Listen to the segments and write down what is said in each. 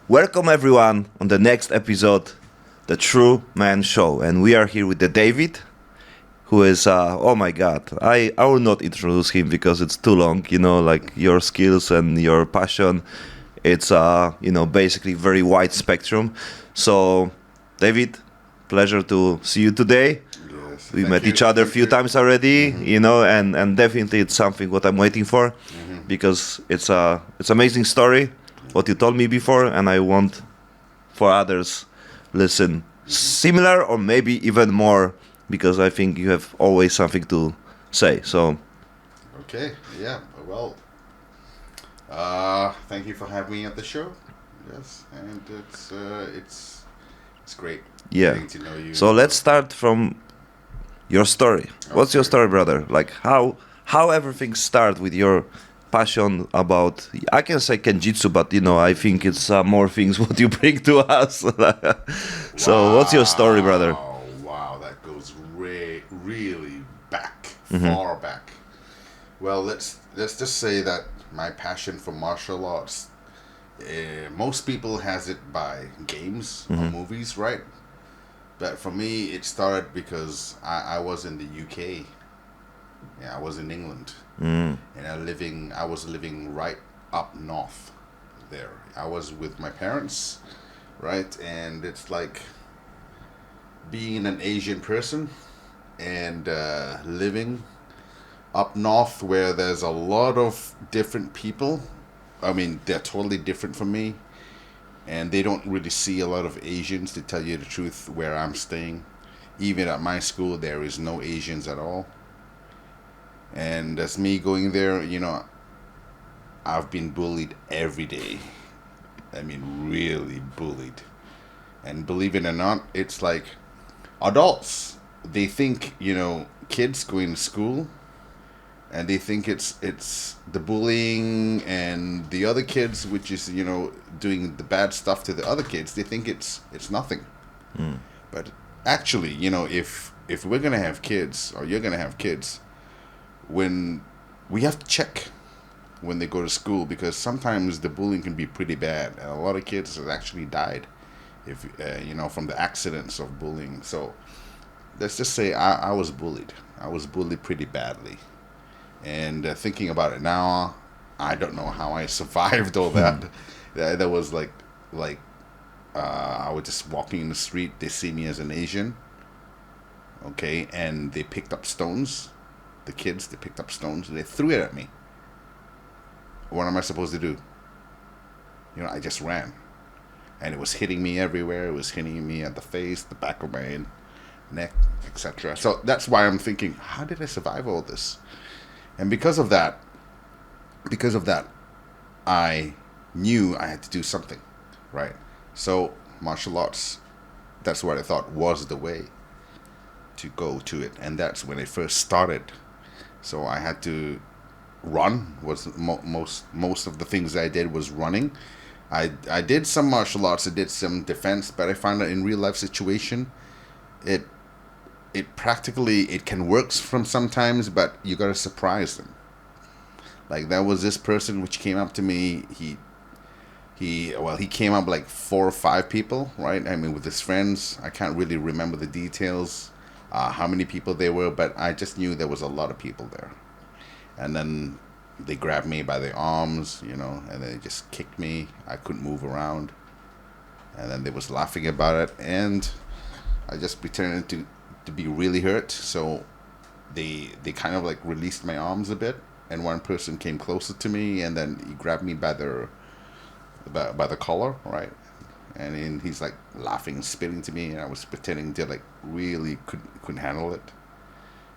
Welcome everyone on the next episode, The True Man Show. And we are here with the David, who is, oh my God, I will not introduce him because it's too long, like your skills and your passion. It's, basically very wide spectrum. So, David, pleasure to see you today. Yes, We met each other a few times already, and definitely it's something what I'm waiting for because it's amazing story, what you told me before, and I want for others listen similar or maybe even more because I think you have always something to say. So, Okay, yeah, well, thank you for having me at the show. Yes, and it's great getting to know you. So let's start from your story. What's your story, brother? Like how everything started with your passion about, I can say Kenjutsu, but I think it's more things what you bring to us. So what's your story, brother? Wow, that goes really back, far back. Well, let's just say that my passion for martial arts, most people has it by games or movies, right? But for me, it started because I was in the UK. Yeah, I was in England, and I was living right up north there. I was with my parents, right? And it's like being an Asian person and living up north where there's a lot of different people. I mean, they're totally different from me. And they don't really see a lot of Asians, to tell you the truth, where I'm staying. Even at my school, there is no Asians at all. And as me going there, I've been bullied every day. I mean, really bullied. And believe it or not, it's like adults. They think, kids going to school, and they think it's the bullying and the other kids, which is doing the bad stuff to the other kids. They think it's nothing. But actually, if we're gonna have kids, or you're gonna have kids, when we have to check when they go to school, because sometimes the bullying can be pretty bad, and a lot of kids have actually died if from the accidents of bullying. So let's just say I was bullied. I was bullied pretty badly. And thinking about it now, I don't know how I survived all that. That was like I was just walking in the street. They see me as an Asian, okay, and they picked up stones. The kids, they picked up stones and they threw it at me. What am I supposed to do? I just ran, and it was hitting me everywhere. It was hitting me at the face, the back of my neck, etc. So that's why I'm thinking, how did I survive all this? And because of that, I knew I had to do something, right? So martial arts, that's what I thought was the way to go to it. And that's when it first started. So I had to run. Was most of the things I did was running. I did some martial arts, I did some defense, but I found that in real life situation, it practically, it can work from sometimes, but you gotta surprise them. Like there was this person which came up to me. He came up like 4 or 5 people, right? I mean, with his friends. I can't really remember the details, how many people there were, but I just knew there was a lot of people there. And then they grabbed me by the arms, and they just kicked me. I couldn't move around, and then they was laughing about it, and I just pretended to be really hurt. So they kind of like released my arms a bit, and one person came closer to me, and then he grabbed me by the collar, right? And then he's like laughing, spitting to me, and I was pretending to like really couldn't handle it.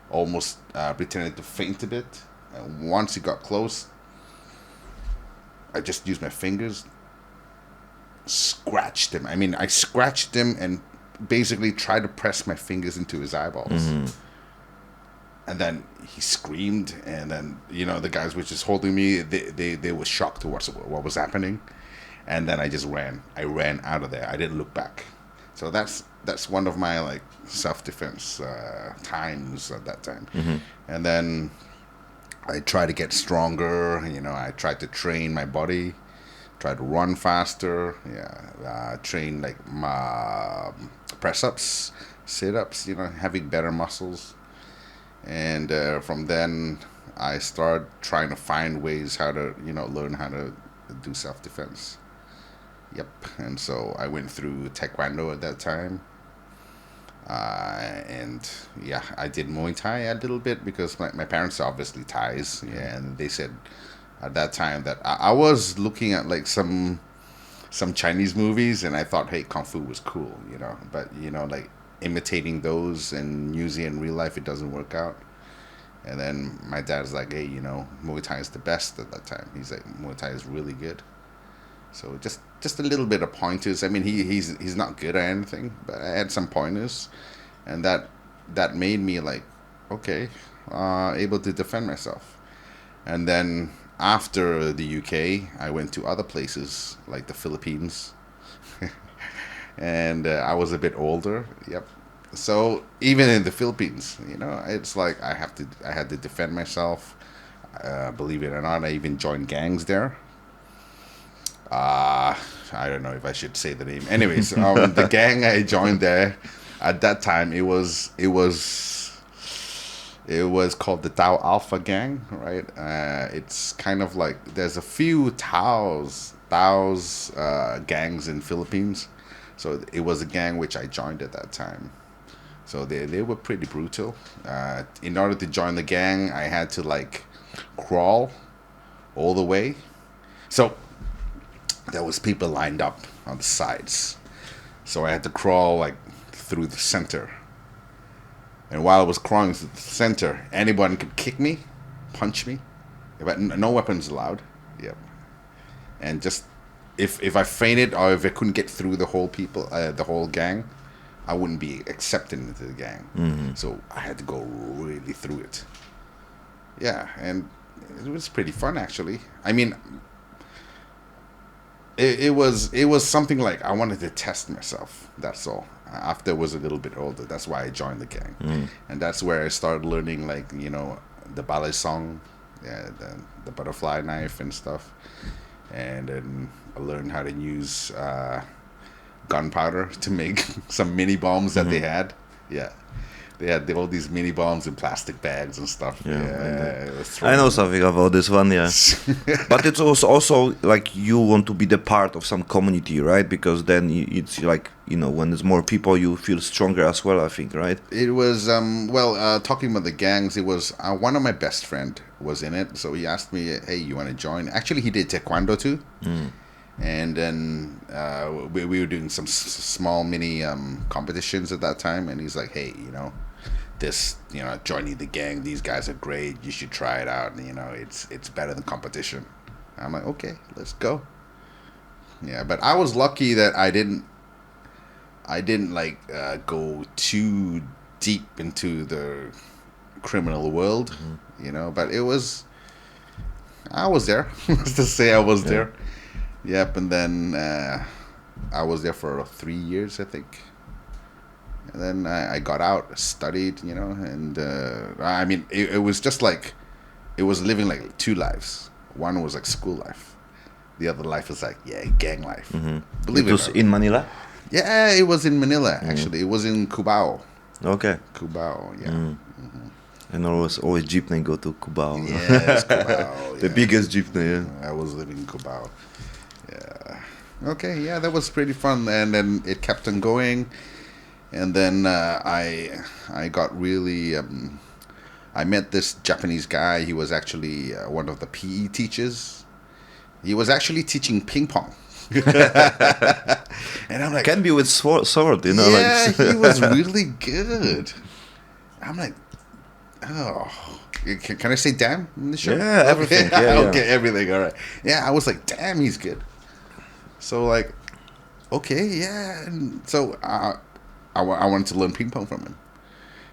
Almost pretended to faint a bit. And once he got close, I just used my fingers, scratched him. I mean, I scratched him and basically tried to press my fingers into his eyeballs. And then he screamed, and then the guys which is holding me, they were shocked to what was happening. And then I just ran. I ran out of there. I didn't look back. So that's one of my like self-defense times at that time. And then I tried to get stronger. I tried to train my body try to run faster. Train like press ups, sit ups. Having better muscles. And from then, I started trying to find ways how to learn how to do self defense. Yep. And so I went through Taekwondo at that time. And I did Muay Thai a little bit because my parents are obviously Thais. Yeah, and they said at that time that I was looking at like some Chinese movies, and I thought, hey, Kung Fu was cool, But, like imitating those and using it in real life, it doesn't work out. And then my dad's like, hey, Muay Thai is the best at that time. He's like, Muay Thai is really good. So just a little bit of pointers. I mean, he's not good at anything, but I had some pointers, and that made me like, okay, able to defend myself. And then after the UK, I went to other places like the Philippines, and I was a bit older. Yep. So even in the Philippines, it's like I had to defend myself. Believe it or not, I even joined gangs there. I don't know if I should say the name. Anyways, the gang I joined there at that time, it was called the Tao Alpha Gang, right? It's kind of like there's a few Tao's gangs in Philippines, so it was a gang which I joined at that time. So they were pretty brutal. In order to join the gang, I had to like crawl all the way. So there was people lined up on the sides, so I had to crawl like through the center. And while I was crawling through the center, anyone could kick me, punch me, but no weapons allowed. Yep. And just if I fainted or if I couldn't get through the whole gang, I wouldn't be accepted into the gang. Mm-hmm. So I had to go really through it. Yeah, and it was pretty fun actually. I mean, it was something like I wanted to test myself. That's all. After I was a little bit older, that's why I joined the gang, and that's where I started learning like the ballet song, the butterfly knife and stuff, and then I learned how to use gunpowder to make some mini bombs that they had. Yeah. They had all these mini bombs in plastic bags and stuff. I know something about this one, yeah. But it's also like you want to be the part of some community, right? Because then it's like, when there's more people, you feel stronger as well, I think, right? It was, talking about the gangs, it was one of my best friend was in it. So he asked me, hey, you want to join? Actually, he did Taekwondo too. And then we were doing some small mini competitions at that time. And he's like, hey, joining the gang, these guys are great, you should try it out, it's better than competition. I'm like, okay, let's go. Yeah, but I was lucky that I didn't go too deep into the criminal world, but I was there. Let's just say I was there. Yep. And then I was there for 3 years, I think. And then I got out, studied, and I mean, it was just like, it was living like two lives. One was like school life. The other life was like, gang life. Believe it was in Manila? Yeah, it was in Manila, actually. It was in Cubao. Okay. Cubao, yeah. And always jeepney go to Cubao. Yes, Cubao. The biggest jeepney, I was living in Cubao. Yeah. Okay, yeah, that was pretty fun. And then it kept on going. And then I got really... I met this Japanese guy. He was actually one of the PE teachers. He was actually teaching ping pong. And I'm like... Can be with sword, Yeah, he was really good. I'm like... Oh... Can I say damn in the show? Yeah, everything. Okay. Yeah, Okay, everything. All right. Yeah, I was like, damn, he's good. So like, okay, yeah. And so I wanted to learn ping pong from him.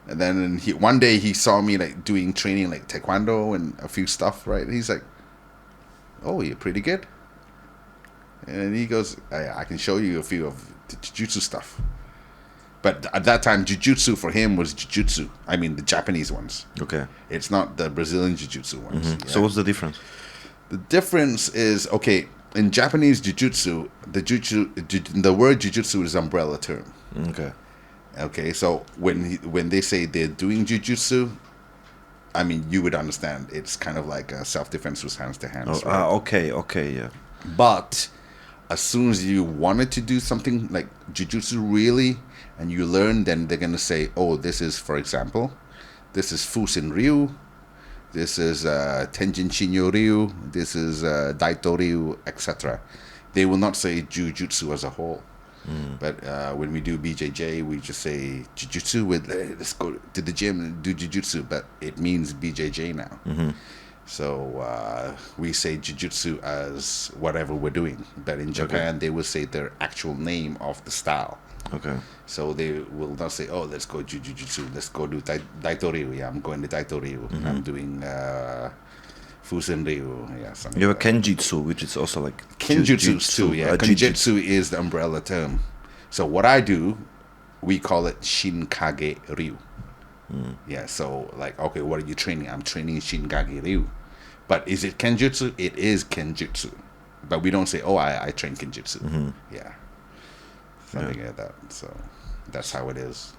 And then one day he saw me like doing training like Taekwondo and a few stuff, right? And he's like, oh, you're pretty good. And he goes, I can show you a few of the Jiu-Jitsu stuff. But at that time, Jiu-Jitsu for him was Jiu-Jitsu. I mean, the Japanese ones. Okay. It's not the Brazilian Jiu-Jitsu ones. Yeah. So what's the difference? The difference is, okay, in Japanese jiu-jitsu, the word jiu-jitsu is umbrella term. Okay. Okay, so when they say they're doing jiu-jitsu, I mean, you would understand. It's kind of like a self-defense with hands to hands. Oh, Right? okay, yeah. But as soon as you wanted to do something like jiu-jitsu really, and you learn, then they're gonna say, oh, this is, for example, this is Fusen Ryu, this is Tenjin Shinyo Ryu, this is Daito Ryu, etc. They will not say jiu-jitsu as a whole. But when we do BJJ, we just say jiu-jitsu with, let's go to the gym and do jiu-jitsu, but it means BJJ now. So we say jiu-jitsu as whatever we're doing. But in Japan, they will say their actual name of the style. Okay. So they will not say, oh, let's go jiu-jitsu, let's go do Daito Ryu. Yeah, I'm going to Daito Ryu. I'm doing Fusen Ryu. Yeah, something You have like a Kenjutsu, which is also like Kenjutsu Jiu-Jitsu, too, yeah. Kenjutsu is the umbrella term. So what I do, we call it Shinkage Ryu. Yeah, so like, okay, what are you training? I'm training Shinkage Ryu. But is it Kenjutsu? It is Kenjutsu. But we don't say, oh, I train Kenjutsu. Yeah. Something like that. So that's how it is.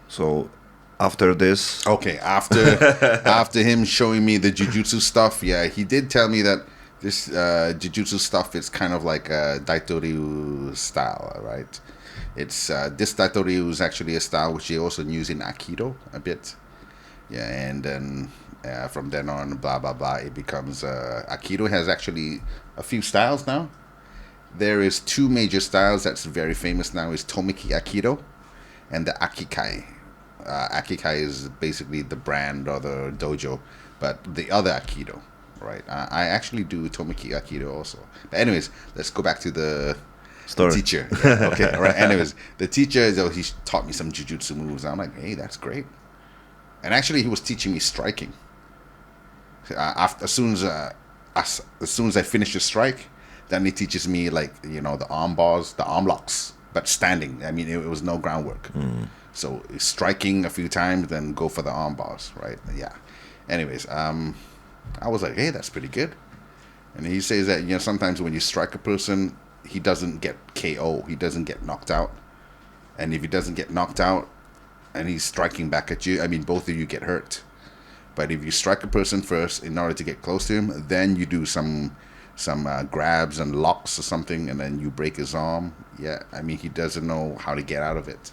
So after this, Okay, after him showing me the jiu-jitsu stuff, yeah, he did tell me that this jiu-jitsu stuff is kind of like a Daito Ryu style, right? It's this Daito Ryu is actually a style which they also use in Aikido a bit. Yeah, and then from then on, blah, blah, blah, it becomes... Aikido has actually a few styles now. There is two major styles that's very famous now is Tomiki Aikido and the Akikai. Akikai is basically the brand or the dojo, but the other Aikido, right? I actually do Tomiki Aikido also. But anyways, let's go back to the teacher. Yeah, okay, all right. Anyways, the teacher, he taught me some jiu-jitsu moves. I'm like, hey, that's great. And actually, he was teaching me striking. As soon as I finish the strike, then he teaches me like the arm bars, the arm locks, but standing. I mean, it was no groundwork. So striking a few times, then go for the arm bars, right? Yeah. Anyways, I was like, hey, that's pretty good. And he says that sometimes when you strike a person, he doesn't get KO, he doesn't get knocked out. And if he doesn't get knocked out, and he's striking back at you, I mean, both of you get hurt. But if you strike a person first in order to get close to him, then you do some grabs and locks or something, and then you break his arm. Yeah, I mean, he doesn't know how to get out of it.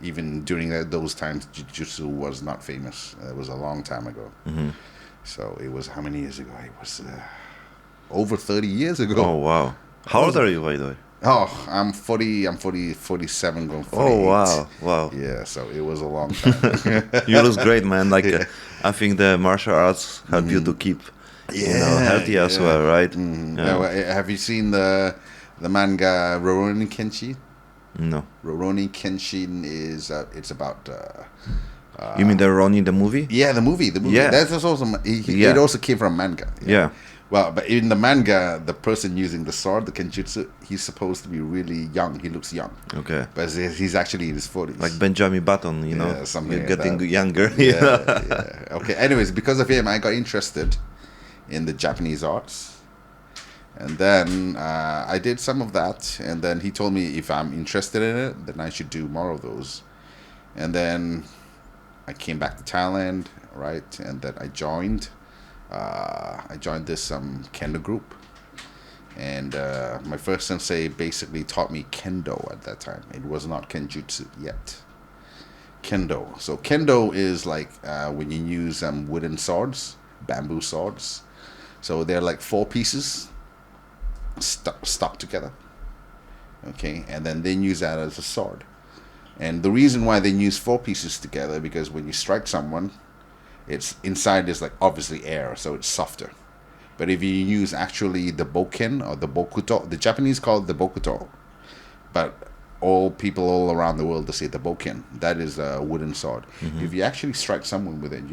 Even during those times, jiu-jitsu was not famous. It was a long time ago. So it was, how many years ago? It was over 30 years ago. oh wow, how old are you, by the way? Oh, I'm 47 going 48. Oh wow. Yeah, so it was a long time. You look great, man. Like I think the martial arts help you to keep healthy as well, right? Now, have you seen the manga Rurouni Kenshin? No. Rurouni Kenshin is it's about You mean the Ronnie the movie? the movie. Yeah. That's also it also came from manga. Yeah. Well, but in the manga, the person using the sword, the kenjutsu, he's supposed to be really young. He looks young. Okay. But he's actually in his 40s. Like Benjamin Button, Yeah, something You're like getting that. younger. Yeah. Okay. Anyways, because of him, I got interested in the Japanese arts. And then I did some of that. And then he told me if I'm interested in it, then I should do more of those. And then I came back to Thailand, right? And then I joined this Kendo group. And my first sensei basically taught me Kendo at that time. It was not Kenjutsu yet. Kendo. So Kendo is like when you use wooden swords, bamboo swords. So they're like 4 pieces stuck together. Okay, and then they use that as a sword. And the reason why they use 4 pieces together, because when you strike someone, it's inside is like obviously air, so it's softer. But if you use actually the bokken or the bokuto, the Japanese call it the bokuto, but all people all around the world, they say the bokken. That is a wooden sword. If you actually strike someone with it,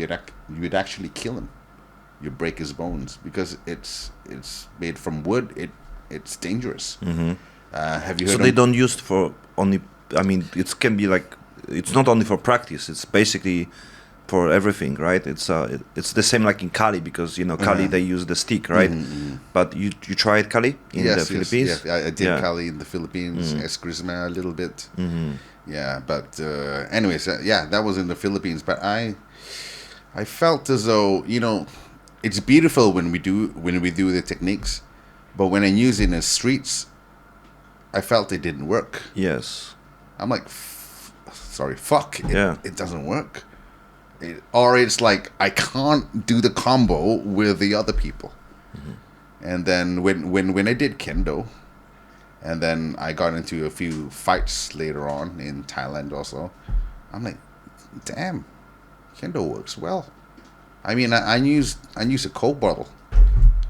you'd actually kill him. You break his bones because it's made from wood. It's dangerous. Have you heard? So they don't use it for only. I mean, it can be like it's not only for practice. It's basically for everything, right? It's the same like in Kali, because Kali they use the stick, right? But you tried Kali in the Philippines? Yes, I did Kali in the Philippines, Eskrima a little bit. Yeah, but anyways, that was in the Philippines. But I felt as though it's beautiful when we do the techniques, but when I use it in the streets, I felt it didn't work. Yes. I'm like, fuck, it doesn't work. Or it's like I can't do the combo with the other people. And then when I did Kendo, and then I got into a few fights later on in Thailand also, I'm like, damn, Kendo works well. I mean, I use a Coke bottle.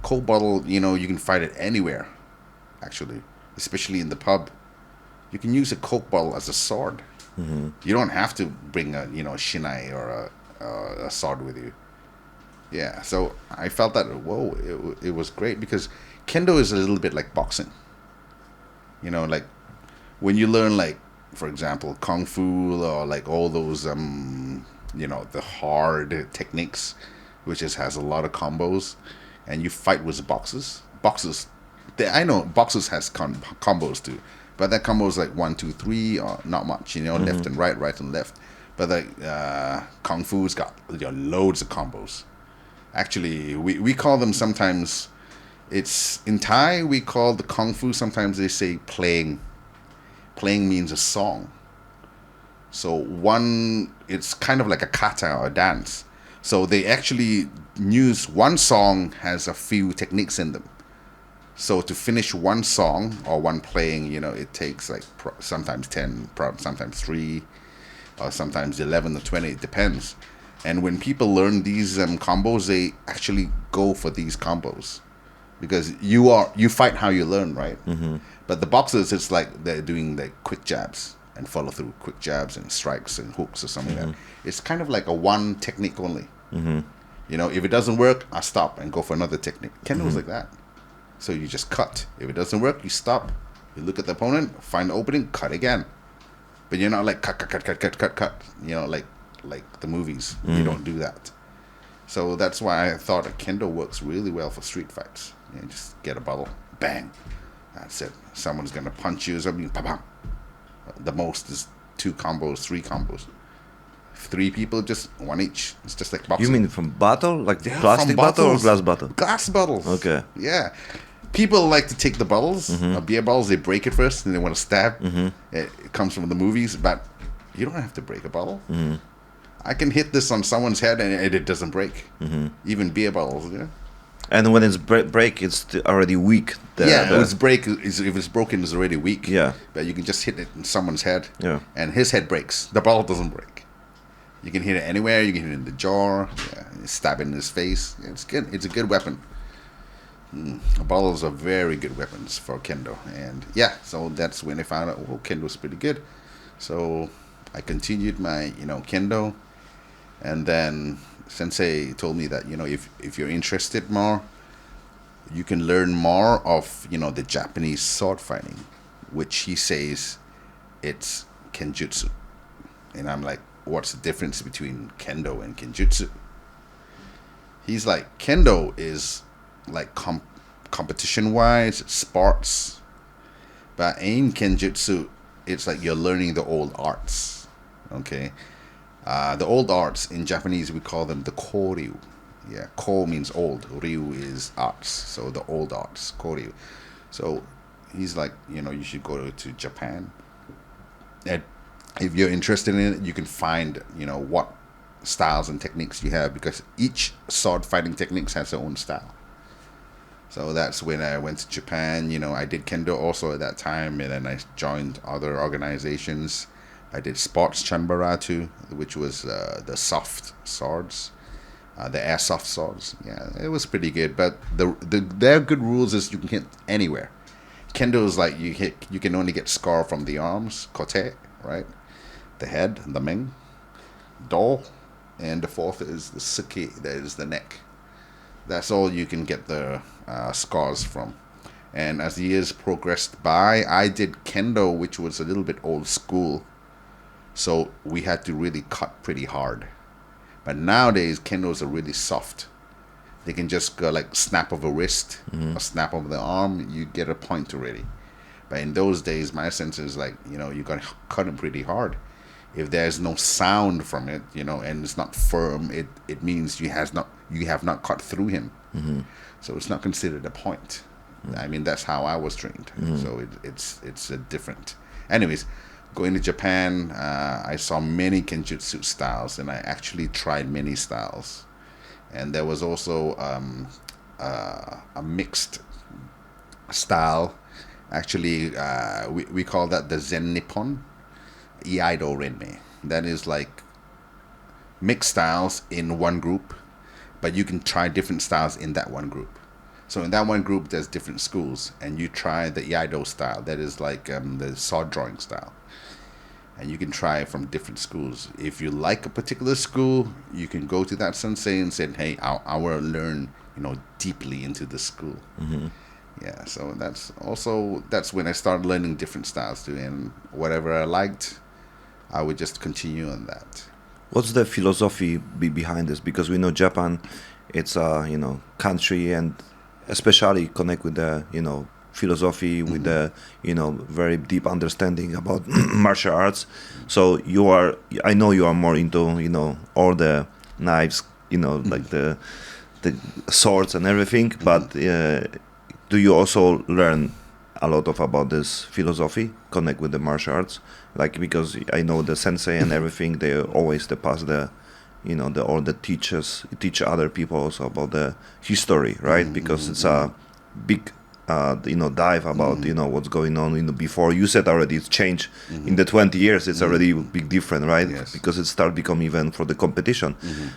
Coke bottle, you can fight it anywhere, actually, especially in the pub. You can use a Coke bottle as a sword. You don't have to bring a shinai or a sword with you. Yeah, so I felt that it was great, because Kendo is a little bit like boxing. Like when you learn, like, for example, Kung Fu, or like all those the hard techniques, which has a lot of combos, and you fight with boxers. I know boxers has combos too, but that combo is like 1, 2, 3, or not much, left and right and left. But like Kung Fu's got loads of combos. Actually, we call them sometimes. It's in Thai we call the Kung Fu. Sometimes they say playing. Playing means a song. So it's kind of like a kata or a dance. So they actually use one song has a few techniques in them. So to finish one song or one playing, it takes like sometimes 10, sometimes 3, or sometimes 11 or 20. It depends. And when people learn these combos, they actually go for these combos, because you fight how you learn, right? But the boxers, it's like they're doing like quick jabs and follow through, quick jabs and strikes and hooks or something like that. It's kind of like a one technique only. If it doesn't work, I stop and go for another technique. Kendo was like that. So you just cut. If it doesn't work, you stop. You look at the opponent, find the opening, cut again. But you're not like cut. Like the movies. You don't do that. So that's why I thought Kendo works really well for street fights. Just get a bottle, bang. That's it. Someone's gonna punch you or something, pa-bam. The most is 2 combos, 3 combos. 3 people, just 1 each. It's just like boxing. You mean from bottle? Like plastic bottle or glass bottle? Glass bottles. Okay. Yeah. People like to take the bottles, beer bottles, they break it first, and they want to stab. It comes from the movies, but you don't have to break a bottle. I can hit this on someone's head and it doesn't break. Even beer bottles, yeah. And when it's break, it's already weak. If it's broken, it's already weak. Yeah. But you can just hit it in someone's head, and his head breaks. The bottle doesn't break. You can hit it anywhere. You can hit it in the jaw, stab it in his face. It's good. It's a good weapon. Bottles are very good weapons for Kendo. And so that's when I found out, Kendo's pretty good. So I continued my, Kendo. And then Sensei told me that, if you're interested more, you can learn more of, the Japanese sword fighting, which he says it's Kenjutsu. And I'm like, what's the difference between Kendo and Kenjutsu? He's like, Kendo is like competition-wise, sports. But in Kenjutsu, it's like you're learning the old arts. Okay? The old arts, in Japanese, we call them the koryu. Yeah, ko means old. Ryu is arts. So the old arts, koryu. So he's like, you should go to Japan. And if you're interested in it, you can find, what styles and techniques you have, because each sword fighting techniques has their own style. So that's when I went to Japan. I did Kendo also at that time, and then I joined other organizations. I did sports chanbaratu, which was the soft swords, the airsoft swords. Yeah, it was pretty good. But their good rules is you can hit anywhere. Kendo is like you can only get scar from the arms, kote, right? The head, the meng, do, and the fourth is the suki, that is the neck. That's all you can get the scars from. And as the years progressed by, I did Kendo, which was a little bit old school. So we had to really cut pretty hard. But nowadays, kendos are really soft. They can just go like snap of a wrist or snap of the arm. You get a point already. But in those days, my sense is like, you got to cut it pretty hard. If there's no sound from it, and it's not firm, it means you have not cut through him. So it's not considered a point. I mean, that's how I was trained. So it's different. Anyways, going to Japan, I saw many Kenjutsu styles, and I actually tried many styles. And there was also a mixed style. Actually, we call that the Zen Nippon, Iaido Renmei. That is like mixed styles in one group, but you can try different styles in that one group. So in that one group, there's different schools, and you try the Iaido style. That is like the sword drawing style. And you can try from different schools. If you like a particular school, you can go to that sensei and say, hey, I want to learn, deeply into the school. Yeah, so that's when I started learning different styles too. And whatever I liked, I would just continue on that. What's the philosophy behind this? Because we know Japan, it's a country, and especially connect with the philosophy, with the very deep understanding about martial arts. So I know you are more into all the knives, like the swords and everything. But do you also learn a lot about this philosophy, connect with the martial arts? Like, because I know the sensei and everything, they pass all the teachers teach other people also about the history, right? Because it's a big dive about what's going on before. You said already it's changed in the 20 years. It's already big different, right? Yes. Because it started become even for the competition.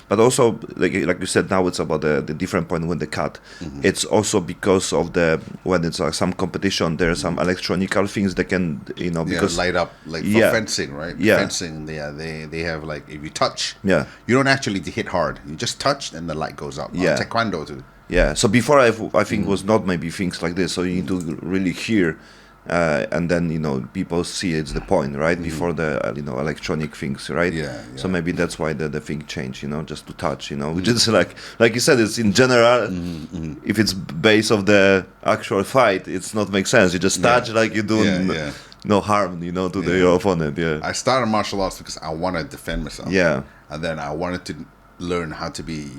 But also, like you said, now it's about the different point when the cut. It's also because of when it's some competition, there are some electronical things that can because light up, like for fencing, right? Fencing, they have like, if you touch, you don't actually hit hard. You just touch and the light goes up. Taekwondo too. Yeah, so before I think was not maybe things like this. So you need to really hear, and then people see it's the point, right? Before the electronic things, right? Yeah. So maybe that's why the thing changed, just to touch, which is like you said, it's in general. If it's base of the actual fight, it's not make sense. You just touch like you do. No harm, to your opponent. Yeah. I started martial arts because I wanted to defend myself. Yeah. And then I wanted to learn how to be,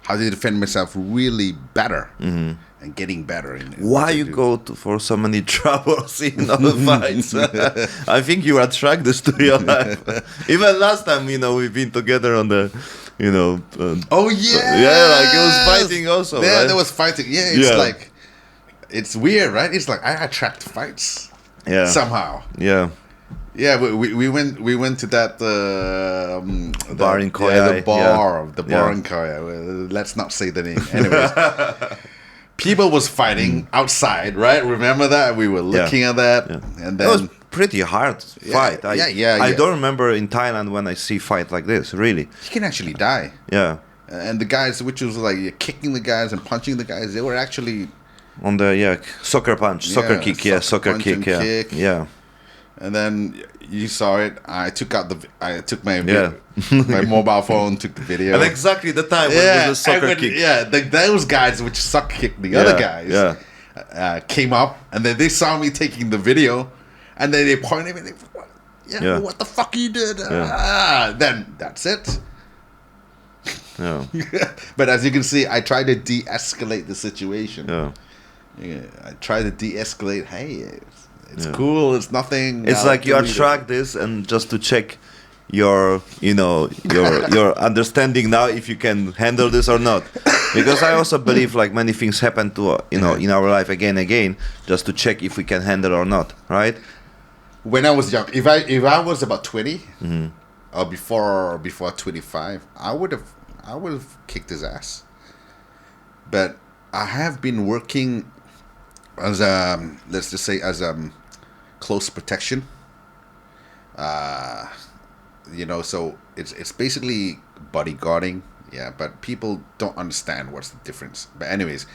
how to defend myself really better and getting better. Why you go for so many troubles in all the fights? I think you attract this to your life. Even last time, we've been together on the, oh yeah, like it was fighting also. Yeah, right? there was fighting. Yeah, it's like, it's weird, right? It's like I attract fights. Yeah. Somehow. Yeah. Yeah, we went to that bar in Koya. The bar in Koya. Let's not say the name. Anyways, people was fighting outside, right? Remember that? We were looking at that, and then it was pretty hard fight. I don't remember in Thailand when I see fight like this. Really, you can actually die. Yeah, and the guys, which was like kicking the guys and punching the guys, they were actually on the soccer punch, soccer kick, soccer kick, yeah. And then you saw it. I took my my mobile phone, took the video. And exactly the time when it was a soccer kick. Yeah, those guys which soccer kicked the other guys came up, and then they saw me taking the video, and then they pointed at me. What the fuck you did? Then that's it. Yeah. But as you can see, I tried to de-escalate the situation. I tried to de-escalate. Hey. It's cool. It's nothing. It's like you attract this, and just to check your understanding now, if you can handle this or not. Because I also believe like many things happen to in our life again, just to check if we can handle or not. Right? When I was young, if I was about 20 or before 25, I would have kicked his ass. But I have been working as let's just say as close protection. So it's basically bodyguarding, but people don't understand what's the difference. But anyways,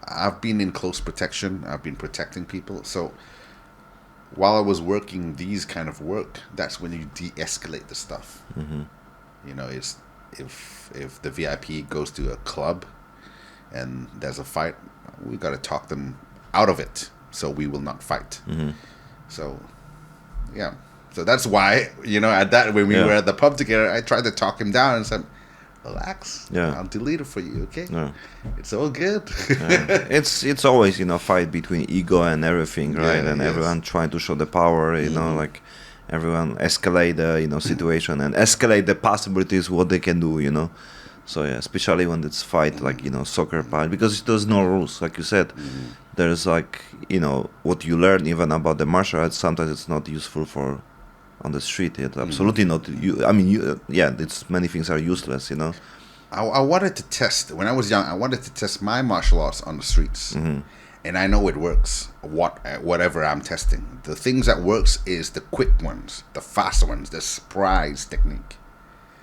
I've been in close protection. I've been protecting people. So while I was working these kind of work, that's when you de-escalate the stuff. You know, it's if the VIP goes to a club and there's a fight, we got to talk them out of it, so we will not fight. So, yeah. So that's why, you know, at that when we were at the pub together, I tried to talk him down and said, "Relax. I'll delete it for you, okay? It's all good." It's always, you know, fight between ego and everything, right? And everyone trying to show the power, you know, like everyone escalate the, you know, situation and escalate the possibilities what they can do, you know. So yeah, especially when it's fight like, you know, soccer part, because there's no rules, like you said. There's like, you know, what you learn even about the martial arts, sometimes it's not useful for on the street. It's absolutely not. I mean, it's many things are useless, you know. I wanted to test, when I was young, I wanted to test my martial arts on the streets. And I know it works, whatever I'm testing. The things that works is the quick ones, the fast ones, the surprise technique.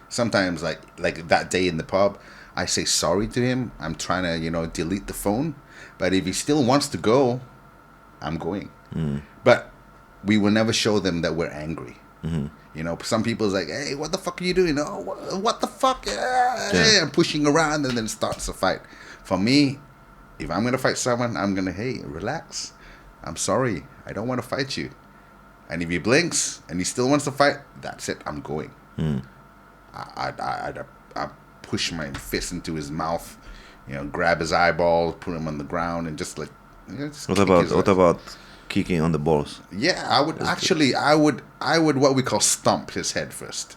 Sometimes, like that day in the pub, I say sorry to him. I'm trying to, you know, delete the phone. But if he still wants to go, I'm going. But we will never show them that we're angry. You know, some people's like, "Hey, what the fuck are you doing? Oh, what the fuck?" And pushing around, and then starts a fight. For me, if I'm gonna fight someone, I'm gonna, hey, relax. I'm sorry. I don't want to fight you. And if he blinks and he still wants to fight, that's it. I'm going. I push my fist into his mouth, you know, grab his eyeball, put him on the ground, and just like. You know, just what about kicking on the balls? Yeah, I would what we call stomp his head first.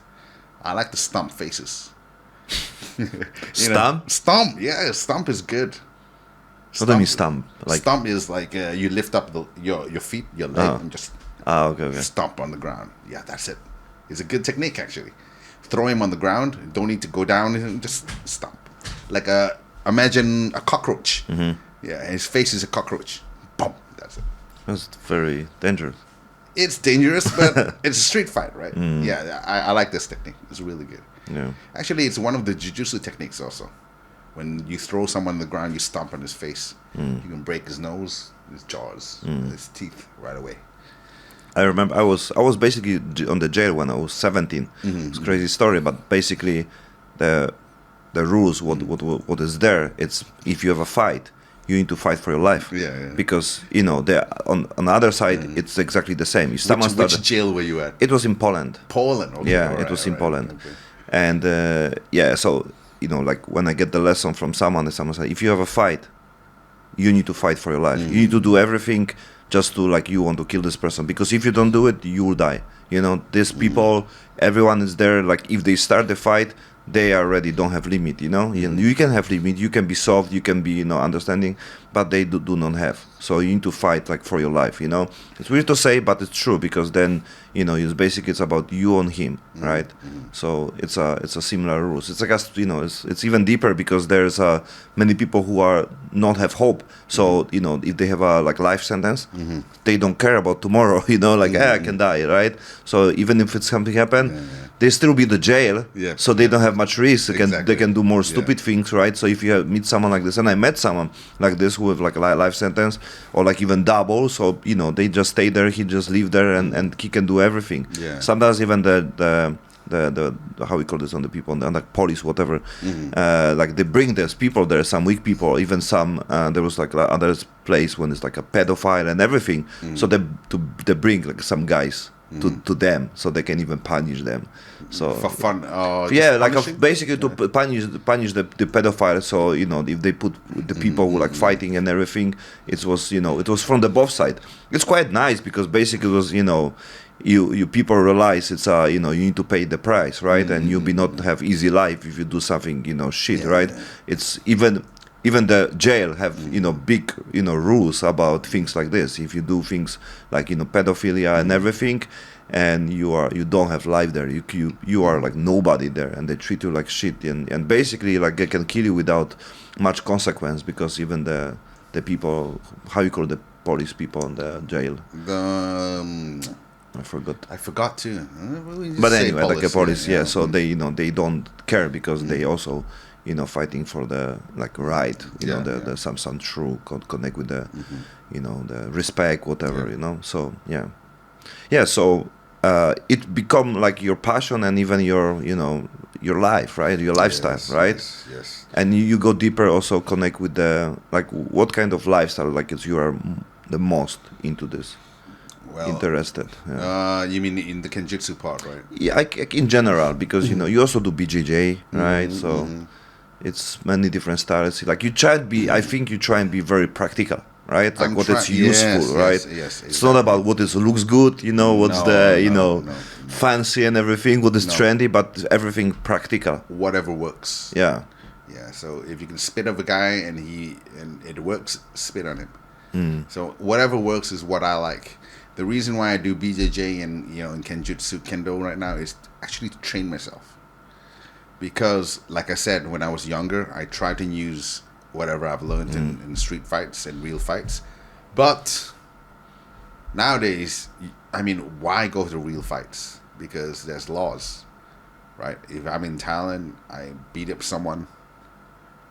I like to stomp faces. Stomp? Stomp, yeah, stomp is good. What do you mean stomp? Like stomp is like you lift up your feet, your leg, and just okay. stomp on the ground. Yeah, that's it. It's a good technique actually. Throw him on the ground. Don't need to go down. And just stomp. Like imagine a cockroach. Yeah, his face is a cockroach. Boom. That's it. That's very dangerous. It's dangerous, but it's a street fight, right? Yeah, I like this technique. It's really good. Yeah. Actually, it's one of the Jiu-Jitsu techniques also. When you throw someone on the ground, you stomp on his face. You can break his nose, his jaws, his teeth right away. I remember I was basically on the jail when I was 17. It's a crazy story, but basically the rules, what is there, it's if you have a fight, you need to fight for your life. Yeah. Because, you know, on the other side, it's exactly the same. If Which jail were you at? It was in Poland. Poland, okay. Yeah, it was in Poland. Okay. And, so, you know, like when I get the lesson from someone says, if you have a fight, you need to fight for your life. You need to do everything just to, like, you want to kill this person. Because if you don't do it, you will die. You know, these people, everyone is there, like, if they start the fight, they already don't have limit, you know. You can have limit, you can be soft, you can be, you know, understanding, but they do not have. So you need to fight like for your life, you know. It's weird to say, but it's true, because then, you know, it's about you on him, right? So it's a similar rules. It's like, you know, it's even deeper, because there's many people who are not have hope. So you know, if they have a like life sentence, they don't care about tomorrow, you know, like I can die, right? So even if it's something happen, they still be the jail, so they don't have much risk. They can do more stupid things, right? So if you meet someone like this, and I met someone like this who have like a life sentence, or like even double, so you know, they just stay there, he just live there, and he can do everything. Sometimes even the how we call this on the people, on the police, whatever, like they bring these people there, some weak people, even some there was like other place when it's like a pedophile and everything, so they bring like some guys to them, so they can even punish them. So for fun, basically to punish the pedophile. So you know, if they put the people who like fighting and everything, it was from the both side. It's quite nice, because basically it was, you know, you people realize it's you know, you need to pay the price, right? And you'll be not have easy life if you do something, you know, shit, right? It's even the jail have, you know, big, you know, rules about things like this. If you do things like, you know, pedophilia and everything, and you don't have life there, you are like nobody there, and they treat you like shit, and basically like they can kill you without much consequence, because even the people, how you call the police people in the jail, I forgot too. But anyway, like a police, so they, you know, they don't care, because they also, you know, fighting for the like right, you know, the some true connect with the, you know, the respect, whatever, you know. So so it become like your passion, and even your, you know, your life, right? Your lifestyle, Yes, right? yes. And you go deeper, also connect with the like what kind of lifestyle like it's you are the most into this, Well, interested. Yeah. you mean in the Kenjutsu part, right? Yeah, like in general, because you also do BJJ, right? Mm-hmm, So it's many different styles. Like you try and be, I think you try and be very practical, right? Like I'm what is trying. useful, Yes, right? yes, It's not exactly. about what is looks good, what's No, the no. fancy and everything, what is No. trendy, but everything practical. Whatever works. Yeah. Yeah. So if you can spit of a guy and it works, spit on him. So whatever works is what I like. The reason why I do BJJ and Kenjutsu Kendo right now is actually to train myself. Because, like I said, when I was younger, I tried to use whatever I've learned in street fights and real fights. But nowadays, I mean, why go to real fights? Because there's laws, right? If I'm in Thailand, I beat up someone,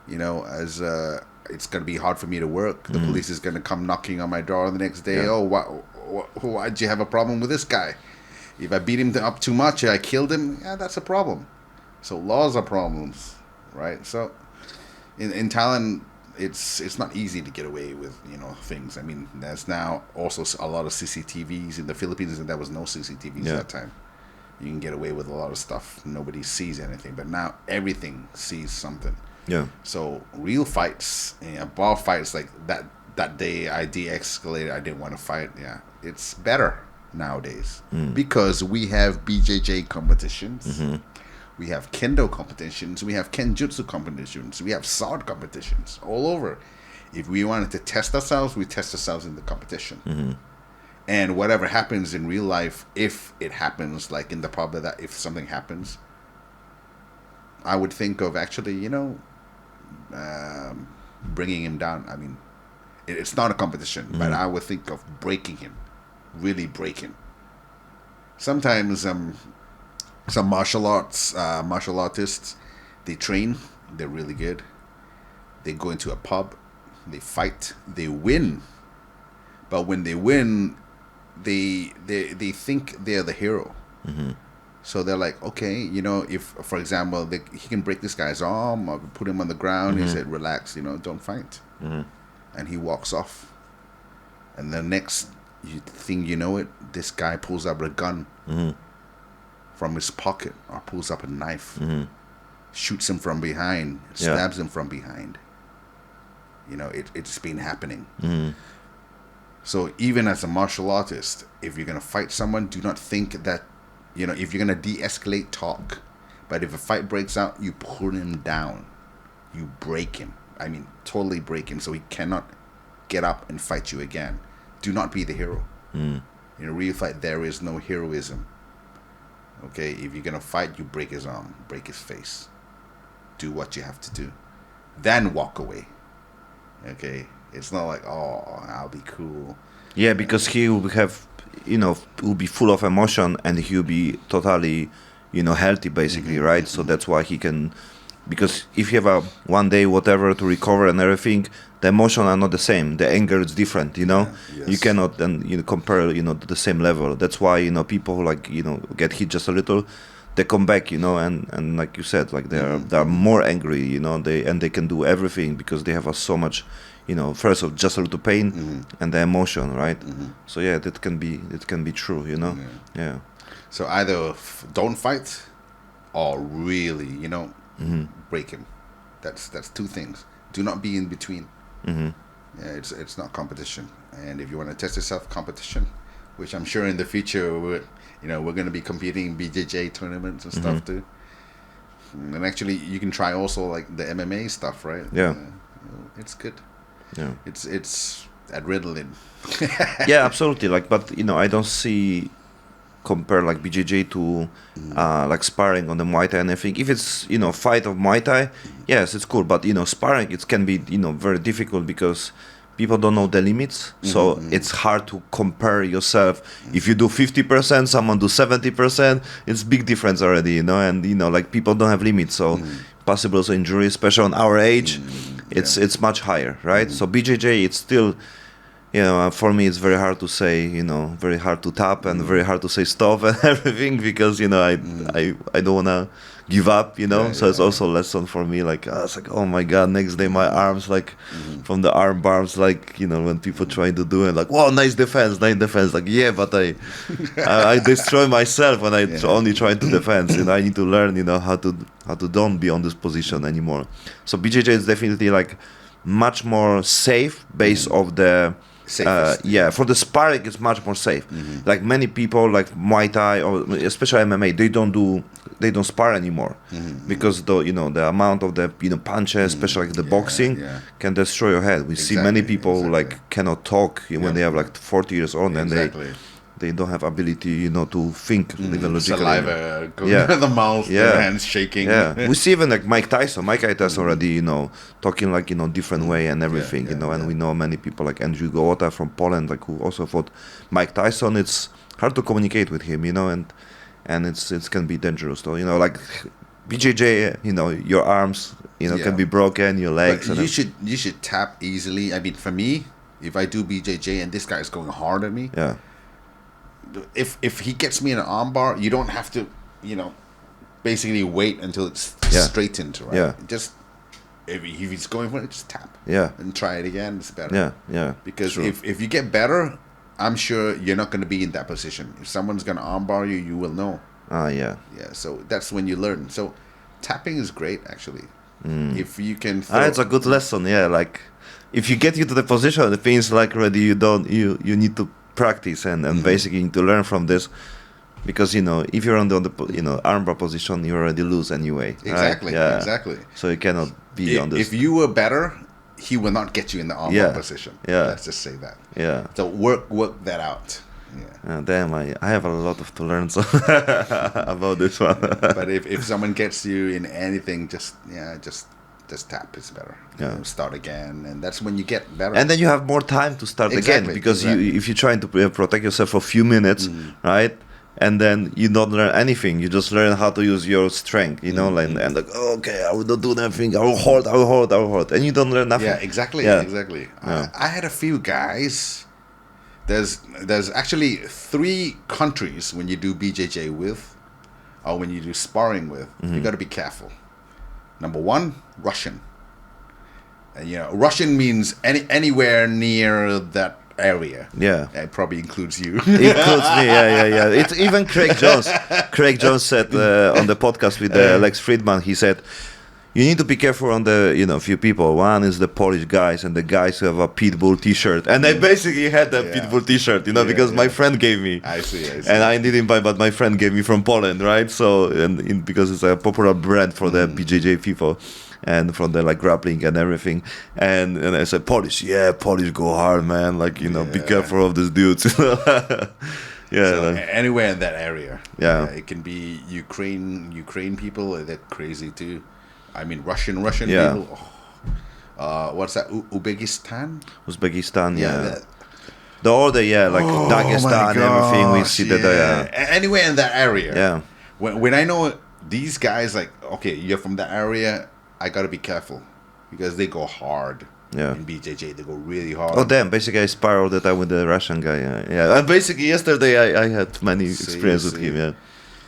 it's going to be hard for me to work. The police is going to come knocking on my door the next day. Yeah. Oh, why'd you have a problem with this guy? If I beat him up too much, I killed him, yeah, that's a problem. So laws are problems, right? So in Thailand, it's not easy to get away with things. I mean, there's now also a lot of CCTVs in the Philippines, and there was no CCTVs that time. You can get away with a lot of stuff. Nobody sees anything, but now everything sees something. Yeah. So real fights, bar fights like that day I de-escalated. I didn't want to fight. Yeah, it's better nowadays because we have BJJ competitions. We have Kendo competitions. We have Kenjutsu competitions. We have sword competitions all over. If we wanted to test ourselves, we test ourselves in the competition. And whatever happens in real life, if it happens, like in the pub, that if something happens, I would think of actually, bringing him down. I mean, it's not a competition, but I would think of breaking him, really break him. Sometimes, some martial artists, they train, they're really good. They go into a pub, they fight, they win. But when they win, they think they're the hero. So they're like, okay, if, for example, he can break this guy's arm or put him on the ground, he said, relax, don't fight. And he walks off. And the next thing you know it, this guy pulls up a gun from his pocket or pulls up a knife, shoots him from behind, stabs him from behind. It's been happening. So even as a martial artist, if you're going to fight someone, do not think that, if you're going to de-escalate, talk. But if a fight breaks out, you pull him down. You break him. I mean, totally break him so he cannot get up and fight you again. Do not be the hero. In a real fight, there is no heroism. Okay, if you're gonna fight, you break his arm, break his face, do what you have to do, then walk away. Okay, it's not like, oh, I'll be cool. Yeah, because he will have, will be full of emotion and he'll be totally, healthy basically, right? So that's why he can, because if you have a one day whatever to recover and everything, the emotion are not the same. The anger is different, Yes. You cannot then compare, to the same level. That's why people who get hit just a little, they come back, and like you said, like they are more angry, they can do everything because they have so much, first of just a little pain and the emotion, right? So yeah, that can be true, Yeah. So either don't fight or really, break him. That's two things. Do not be in between. Yeah, it's not competition. And if you want to test yourself, competition, which I'm sure in the future we're going to be competing in BJJ tournaments and stuff too. And actually, you can try also like the MMA stuff, right? Yeah, it's good. Yeah, it's adrenaline. Yeah, absolutely. Like, but I don't see compare like BJJ to like sparring on the Muay Thai, and I think if it's fight of Muay Thai, yes, it's cool, but sparring, it can be very difficult because people don't know the limits, so it's hard to compare yourself. If you do 50%, someone do 70%, it's big difference already, and like people don't have limits, so possible injury, especially on our age, it's much higher, right? So BJJ, it's still you know, for me it's very hard to say, you know, very hard to tap and very hard to say stop and everything because, you know, I don't want to give up, you know. Yeah, So it's yeah, also a lesson for me. Like, it's like, oh my God, next day my arms, like, from the arm bars, like, you know, when people trying to do it, like, wow, nice defense. Like, yeah, but I destroy myself when I only trying to defend. You know, I need to learn, you know, how to don't be on this position anymore. So BJJ is definitely like much more safe based off the Safest. for the sparring it's much more safe. Like many people like Muay Thai or especially MMA, they don't spar anymore because the amount of the punches, especially like the boxing, can destroy your head. We see many people like cannot talk when they have like 40 years old and they don't have ability, you know, to think even logically. Saliva going in the mouth, their hands shaking. Yeah, we see even like Mike Tyson already, you know, talking like, you know, different way and everything, you know, and we know many people like Andrew Gołota from Poland, like who also fought Mike Tyson. It's hard to communicate with him, you know, and it can be dangerous though, you know, like BJJ, you know, your arms, you know, can be broken, your legs. But you should tap easily. I mean, for me, if I do BJJ and this guy is going hard at me, if he gets me in an armbar, you don't have to, you know, basically wait until it's straightened, right? Yeah. Just if he's going for it, just tap. Yeah. And try it again. It's better. Yeah. Because if you get better, I'm sure you're not going to be in that position. If someone's going to armbar you, you will know. Yeah. Yeah. So that's when you learn. So tapping is great, actually. If you can. It's a good lesson. Yeah. Like if you get you to the position, it means like already you need to practice and basically need to learn from this, because you know if you're on the armbar position, you already lose anyway. Exactly. Right? Yeah. Exactly. So you cannot be on this. If you were better, he will not get you in the armbar position. Yeah. Let's just say that. Yeah. So work that out. Yeah. Damn, I have a lot to learn about this one. But if someone gets you in anything, just tap is better. Yeah. You know, start again, and that's when you get better. And then you have more time to start again, because if you're trying to protect yourself for a few minutes, right? And then you don't learn anything. You just learn how to use your strength, you know, and like, oh, okay, I will not do nothing. I will hold, and you don't learn nothing. Yeah, exactly. Yeah. I had a few guys. There's actually 3 countries when you do BJJ with, or when you do sparring with, you got to be careful. Number 1, Russian. And, you know, Russian means anywhere near that area. Yeah. It probably includes you. It includes me, yeah. It's even Craig Jones. Craig Jones said on the podcast with Lex Friedman, he said, you need to be careful on the, you know, few people. One is the Polish guys and the guys who have a Pitbull t-shirt. And I basically had that Pitbull t-shirt, you know, because my friend gave me. I see. And I didn't buy, but my friend gave me from Poland, right? So, because it's a popular brand for the BJJ people and from the like grappling and everything. And I said, Polish go hard, man. Like, you know, be careful of these dudes. Yeah. So anywhere in that area. Yeah. It can be Ukraine people, they're crazy too. I mean, Russian people. Oh. What's that? Uzbekistan, yeah. The order, like Dagestan, everything. We see that. Anywhere in that area. Yeah. When I know these guys, like, okay, you're from that area, I gotta be careful because they go hard. Yeah. In BJJ, they go really hard. Oh damn! Basically, I spar all the time with the Russian guy. Yeah. And basically, yesterday I had many experience with him. Yeah.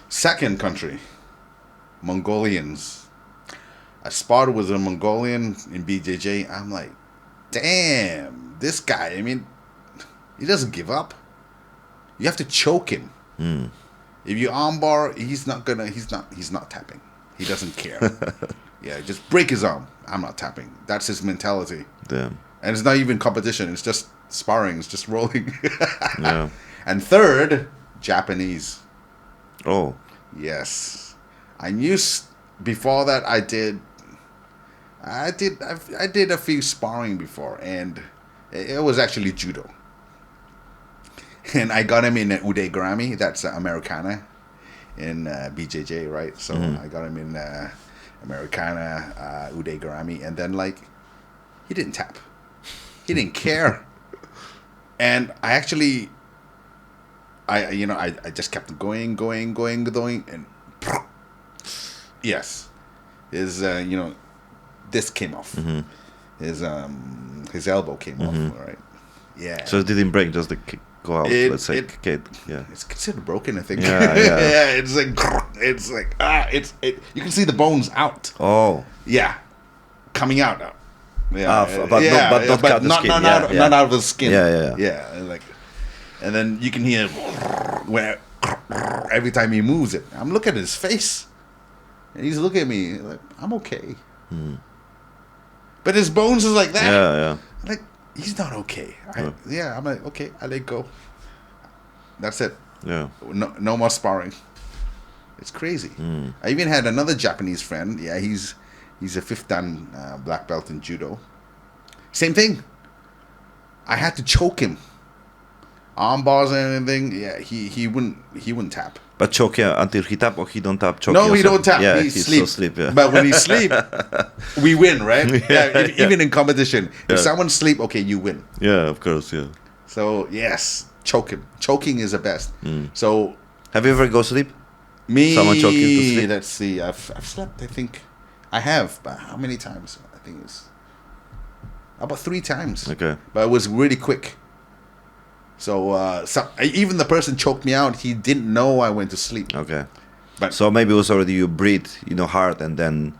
Second country, Mongolians. I sparred with a Mongolian in BJJ. I'm like, damn, this guy. I mean, he doesn't give up. You have to choke him. If you armbar, he's not tapping. He doesn't care. Yeah, just break his arm. I'm not tapping. That's his mentality. Damn. And it's not even competition. It's just sparring. It's just rolling. Yeah. And third, Japanese. Oh. Yes. I knew before that I did a few sparring before, and it was actually judo. And I got him in Uday Garami. That's Americana in BJJ, right? So I got him in Americana, Uday Garami, and then like he didn't tap. He didn't care. And I actually I just kept going, and yes, his this came off. His elbow came off, all right. Yeah. So it didn't break, just go out. Let's say, yeah. It's considered broken, I think. Yeah, yeah. Yeah. It's like you can see the bones out. Oh. Yeah, coming out. Yeah, but not cut the skin. Not out of the skin. Yeah. And then you can hear where every time he moves it. I'm looking at his face, and he's looking at me like I'm okay. But his bones is like that. Yeah. Like he's not okay. I'm like okay. I let go. That's it. Yeah. No more sparring. It's crazy. I even had another Japanese friend. Yeah, he's a 5th dan black belt in judo. Same thing. I had to choke him. Arm bars and anything. Yeah, he wouldn't tap. But choke until he tap or he don't tap choke. No, he don't tap. Yeah, he sleeps. So sleep. Yeah. But when he sleep, we win, right? Even in competition, if someone sleep, okay, you win. Yeah, of course. Yeah. So yes, choke him. Choking is the best. So have you ever go sleep? Me, someone choke you to sleep? Let's see. I've slept. I think I have, but how many times? I think it's about 3 times. Okay. But it was really quick. So even the person choked me out. He didn't know I went to sleep. Okay. But so maybe it was already you breathe, hard, and then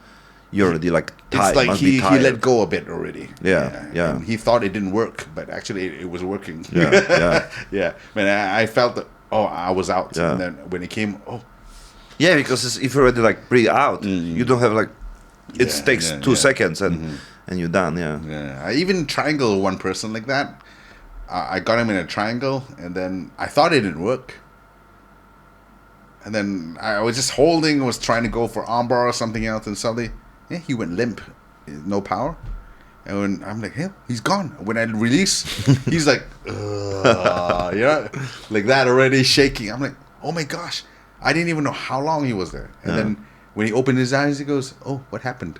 you're already like tired. It's like he let go a bit already. Yeah. And he thought it didn't work, but actually it was working. Yeah. Yeah. Man, I felt that. Oh, I was out. Yeah. And then when it came, Yeah, because if you already like breathe out, you don't have like. It takes 2 seconds and you're done. Yeah. Yeah. I even triangle one person like that. I got him in a triangle, and then I thought it didn't work. And then I was just holding, was trying to go for armbar or something else, and suddenly, he went limp, no power. And when I'm like, hey, he's gone. When I release, he's like, like that already shaking. I'm like, oh my gosh, I didn't even know how long he was there. And then when he opened his eyes, he goes, oh, what happened?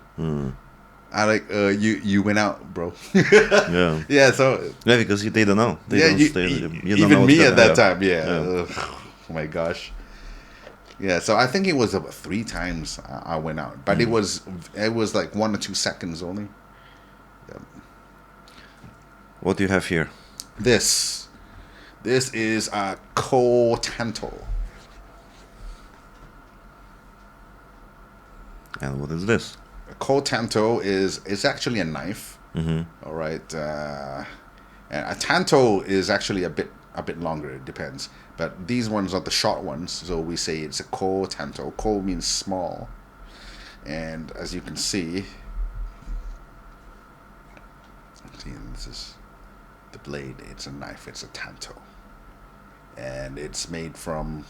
I like you went out, bro. Yeah. Yeah. So because they don't know. They don't stay. You don't even know me at that time. Yeah. Yeah. Oh my gosh. Yeah. So I think it was about 3 times I went out, but it was like 1 or 2 seconds only. Yeah. What do you have here? This is a ko-tanto. And what is this? A ko-tanto is actually a knife. Mm-hmm. All right. And a tanto is actually a bit longer. It depends. But these ones are the short ones, so we say it's a ko-tanto. Ko means small, and as you can see, this is the blade. It's a knife. It's a tanto, and it's made from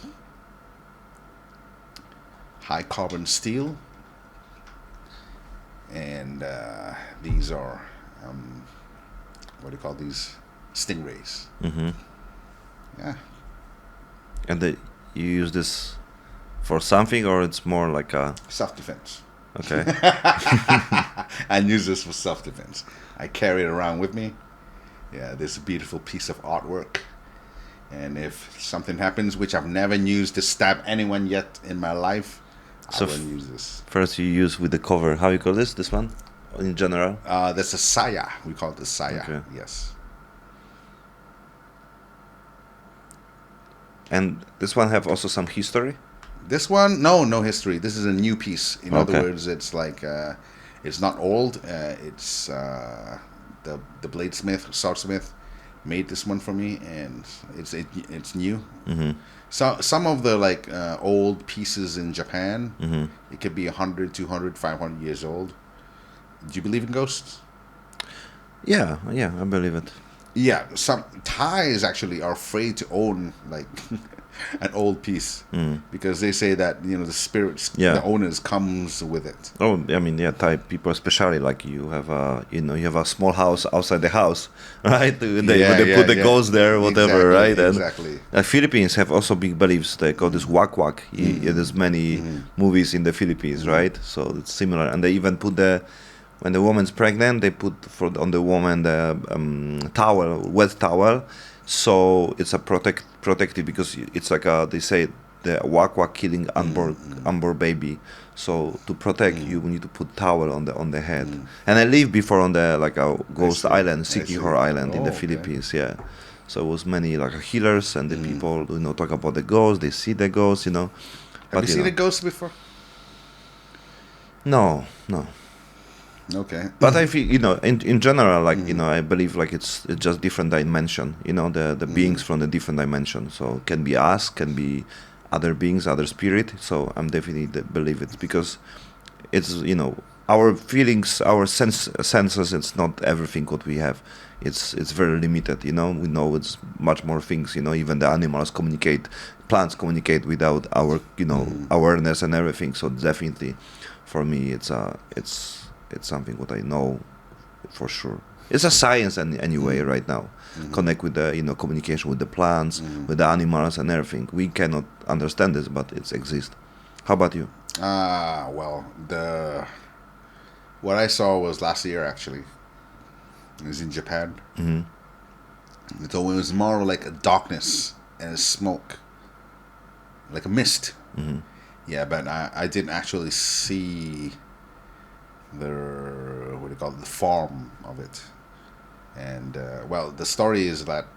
high carbon steel. And these are what do you call these? Stingrays. Mm-hmm. Yeah. And you use this for something, or it's more like a Self-defense. Okay. I use this for self-defense. I carry it around with me. Yeah, this beautiful piece of artwork. And if something happens, which I've never used to stab anyone yet in my life, I will use this. First you use with the cover. How you call this? This one? In general? That's a saya. We call it a saya. Okay. Yes. And this one have also some history? This one, no history. This is a new piece. In Okay. other words, it's like it's not old. It's the bladesmith, swordsmith, made this one for me, and it's new. Mm-hmm. So some of the like old pieces in Japan, Mm-hmm. it could be 100, 200, 500 years old. Do you believe in ghosts? Yeah, I believe it. Yeah, some Thais actually are afraid to own like an old piece because they say that the spirits, the owners, comes with it. Oh, I mean, yeah, Thai people especially, like you have a small house outside the house, right? They put the ghost there, whatever, exactly, right? And exactly. Philippines have also big beliefs. They call this wak wak. There's many movies in the Philippines, right? So it's similar, and they even put when the woman's pregnant, they put on the woman the towel, wet towel, so it's a protective because it's like they say the wak killing unborn baby. So to protect you, we need to put towel on the head. And I lived before on the like a ghost island, Sikihor Island in the Philippines. Yeah. So it was many like healers and the people talk about the ghost. They see the ghost, Have But, you seen a ghost before? No. Okay. But I feel in general, like I believe like it's just different dimension. The beings from the different dimension. So can be us, can be other beings, other spirit. So I'm definitely believe it because it's our feelings, our senses. It's not everything what we have. It's very limited. We know it's much more things. Even the animals communicate, plants communicate without our awareness and everything. So definitely, for me, it's something what I know for sure. It's a science anyway right now. Connect with the communication with the plants, with the animals and everything. We cannot understand this, but it exists. How about you? Well, what I saw was last year actually. It was in Japan. So it was more like a darkness and a smoke, like a mist. Yeah, but I didn't actually see the form of it. And well, the story is that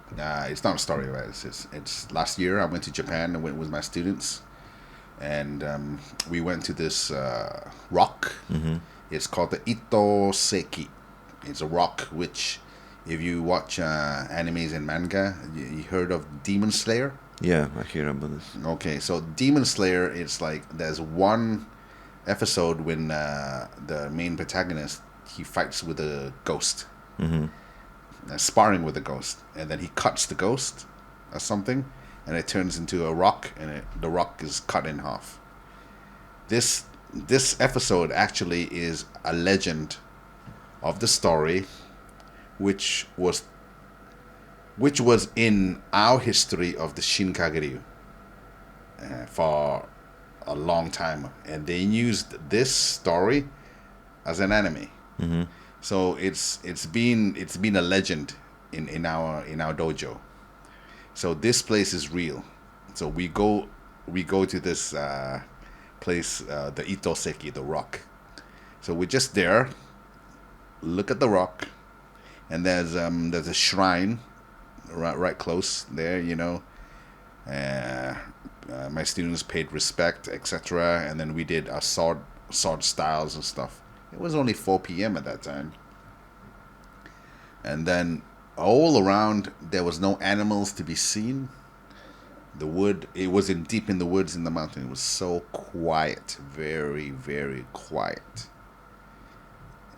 it's not a story, right? It's last year I went to Japan. I went with my students, and we went to this rock. It's called the Ito Seki. It's a rock which, if you watch animes and manga, you heard of Demon Slayer? Yeah, I hear about this. Okay, so Demon Slayer, it's like there's one episode when the main protagonist, he fights with a ghost, sparring with a ghost, and then he cuts the ghost or something, and it turns into a rock, and the rock is cut in half. This episode actually is a legend of the story, which was in our history of the Shinkageryu for a long time, and they used this story as an anime. So it's been a legend in our dojo. So this place is real. So we go to this place, the Itoseki, the rock. So we're just there, look at the rock, and there's a shrine right close there, my students paid respect, etc., and then we did our sword styles and stuff. It was only 4 p.m. at that time, and then all around there was no animals to be seen. The wood, it was deep in the woods in the mountain. It was so quiet, very, very quiet.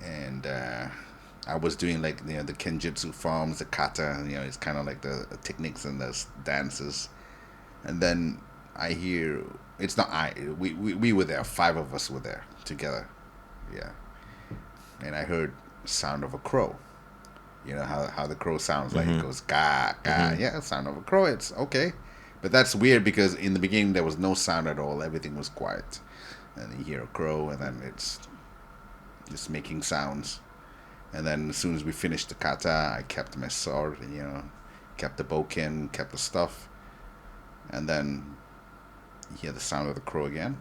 And I was doing like the kenjutsu forms, the kata. It's kind of like the techniques and the dances. And then I hear, it's not we were there. 5 of us were there together. Yeah. And I heard sound of a crow. You know how the crow sounds, like it goes ga ga. Yeah, sound of a crow. It's okay. But that's weird because in the beginning there was no sound at all. Everything was quiet. And you hear a crow, and then it's just making sounds. And then as soon as we finished the kata, I kept my sword, kept the bokken, kept the stuff. And then you hear the sound of the crow again.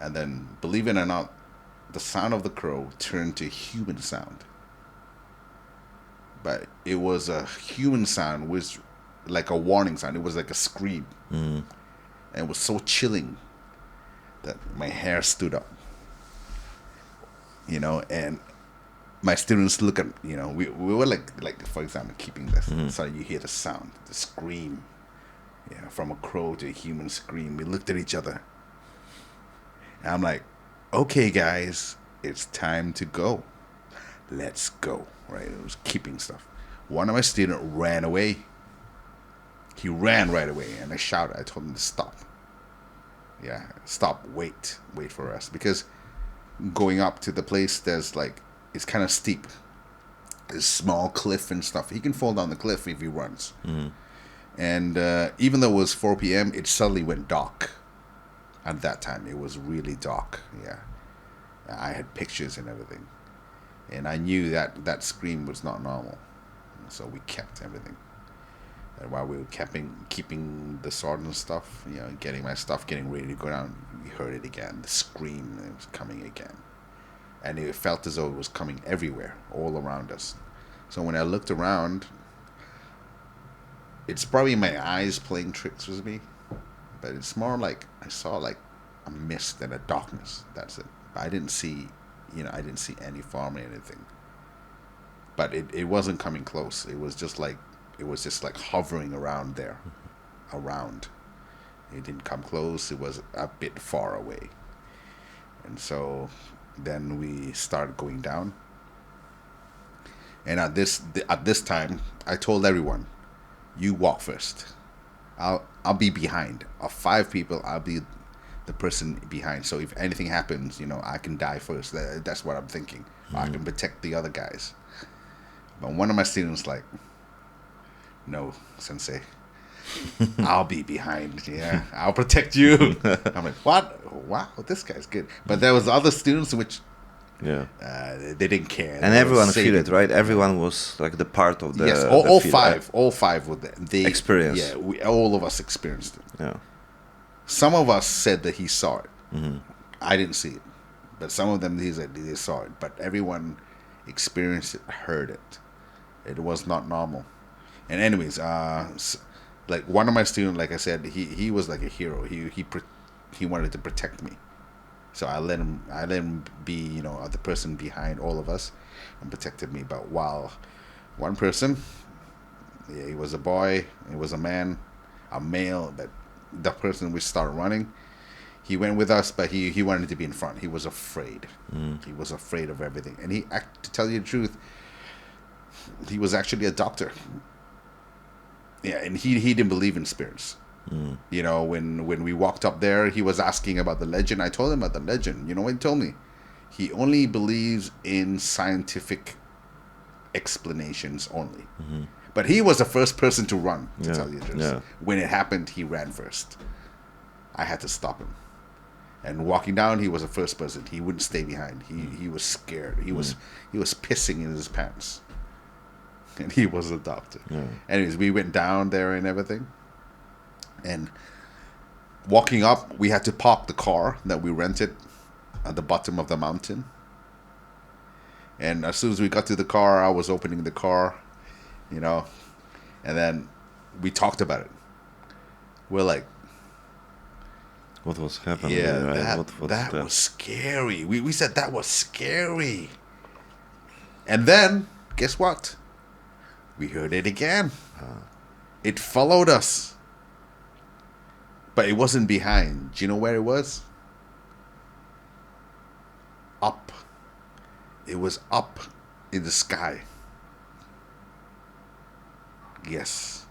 And then, believe it or not, the sound of the crow turned to human sound. But it was a human sound, which like a warning sound. It was like a scream. And it was so chilling that my hair stood up. And my students look at, we were like for example, keeping this. So you hear the sound, the scream, from a crow to a human scream. We looked at each other. And I'm like, okay, guys, it's time to go. Let's go. Right? It was keeping stuff. One of my students ran away. He ran right away, and I shouted. I told him to stop. Yeah, stop. Wait for us, because going up to the place, there's like, it's kind of steep. There's small cliff and stuff. He can fall down the cliff if he runs. And even though it was 4 p.m., it suddenly went dark. At that time, it was really dark. Yeah, I had pictures and everything, and I knew that scream was not normal. So we kept everything. And while we were keeping the sword and stuff, getting my stuff, getting ready to go down, we heard it again. The scream, it was coming again. And it felt as though it was coming everywhere, all around us. So when I looked around, it's probably my eyes playing tricks with me, but it's more like I saw like a mist and a darkness. That's it. I didn't see, I didn't see any form or anything. But it wasn't coming close. It was just like hovering around there, around. It didn't come close. It was a bit far away. And so then we started going down. And at this time, I told everyone, you walk first. I'll be behind. Of 5 people, I'll be the person behind. So if anything happens, I can die first. That's what I'm thinking. I can protect the other guys. But one of my students like, no, sensei, I'll be behind. Yeah, I'll protect you. I'm like, what? Wow, this guy's good. But there was other students which, they didn't care. And everyone feel it, right? Everyone was like the part of the yes, all five were the experience. Yeah, all of us experienced it. Yeah, some of us said that he saw it. Mm-hmm. I didn't see it, but some of them they said they saw it. But everyone experienced it, heard it. It was not normal. And anyways, like one of my students, like I said, he was like a hero. He wanted to protect me, so I let him be the person behind all of us, and protected me. But while one person, he was a boy, he was a male, but the person we started running, he went with us, but he wanted to be in front. He was afraid. He was afraid of everything, and to tell you the truth, he was actually a doctor. Yeah, and he didn't believe in spirits. When we walked up there, he was asking about the legend. I told him about the legend. You know what he told me? He only believes in scientific explanations only. Mm-hmm. But he was the first person to run, to tell you the truth. Yeah. When it happened, he ran first. I had to stop him. And walking down, he was the first person. He wouldn't stay behind. He was scared. He was pissing in his pants. And he was a doctor. Yeah. Anyways, we went down there and everything. And walking up, we had to park the car that we rented at the bottom of the mountain. And as soon as we got to the car, I was opening the car, and then we talked about it. We're like, what was happening? Yeah, right? that was scary. We said that was scary. And then, guess what? We heard it again. It followed us. But it wasn't behind. Do you know where it was? Up. It was up in the sky. Yes.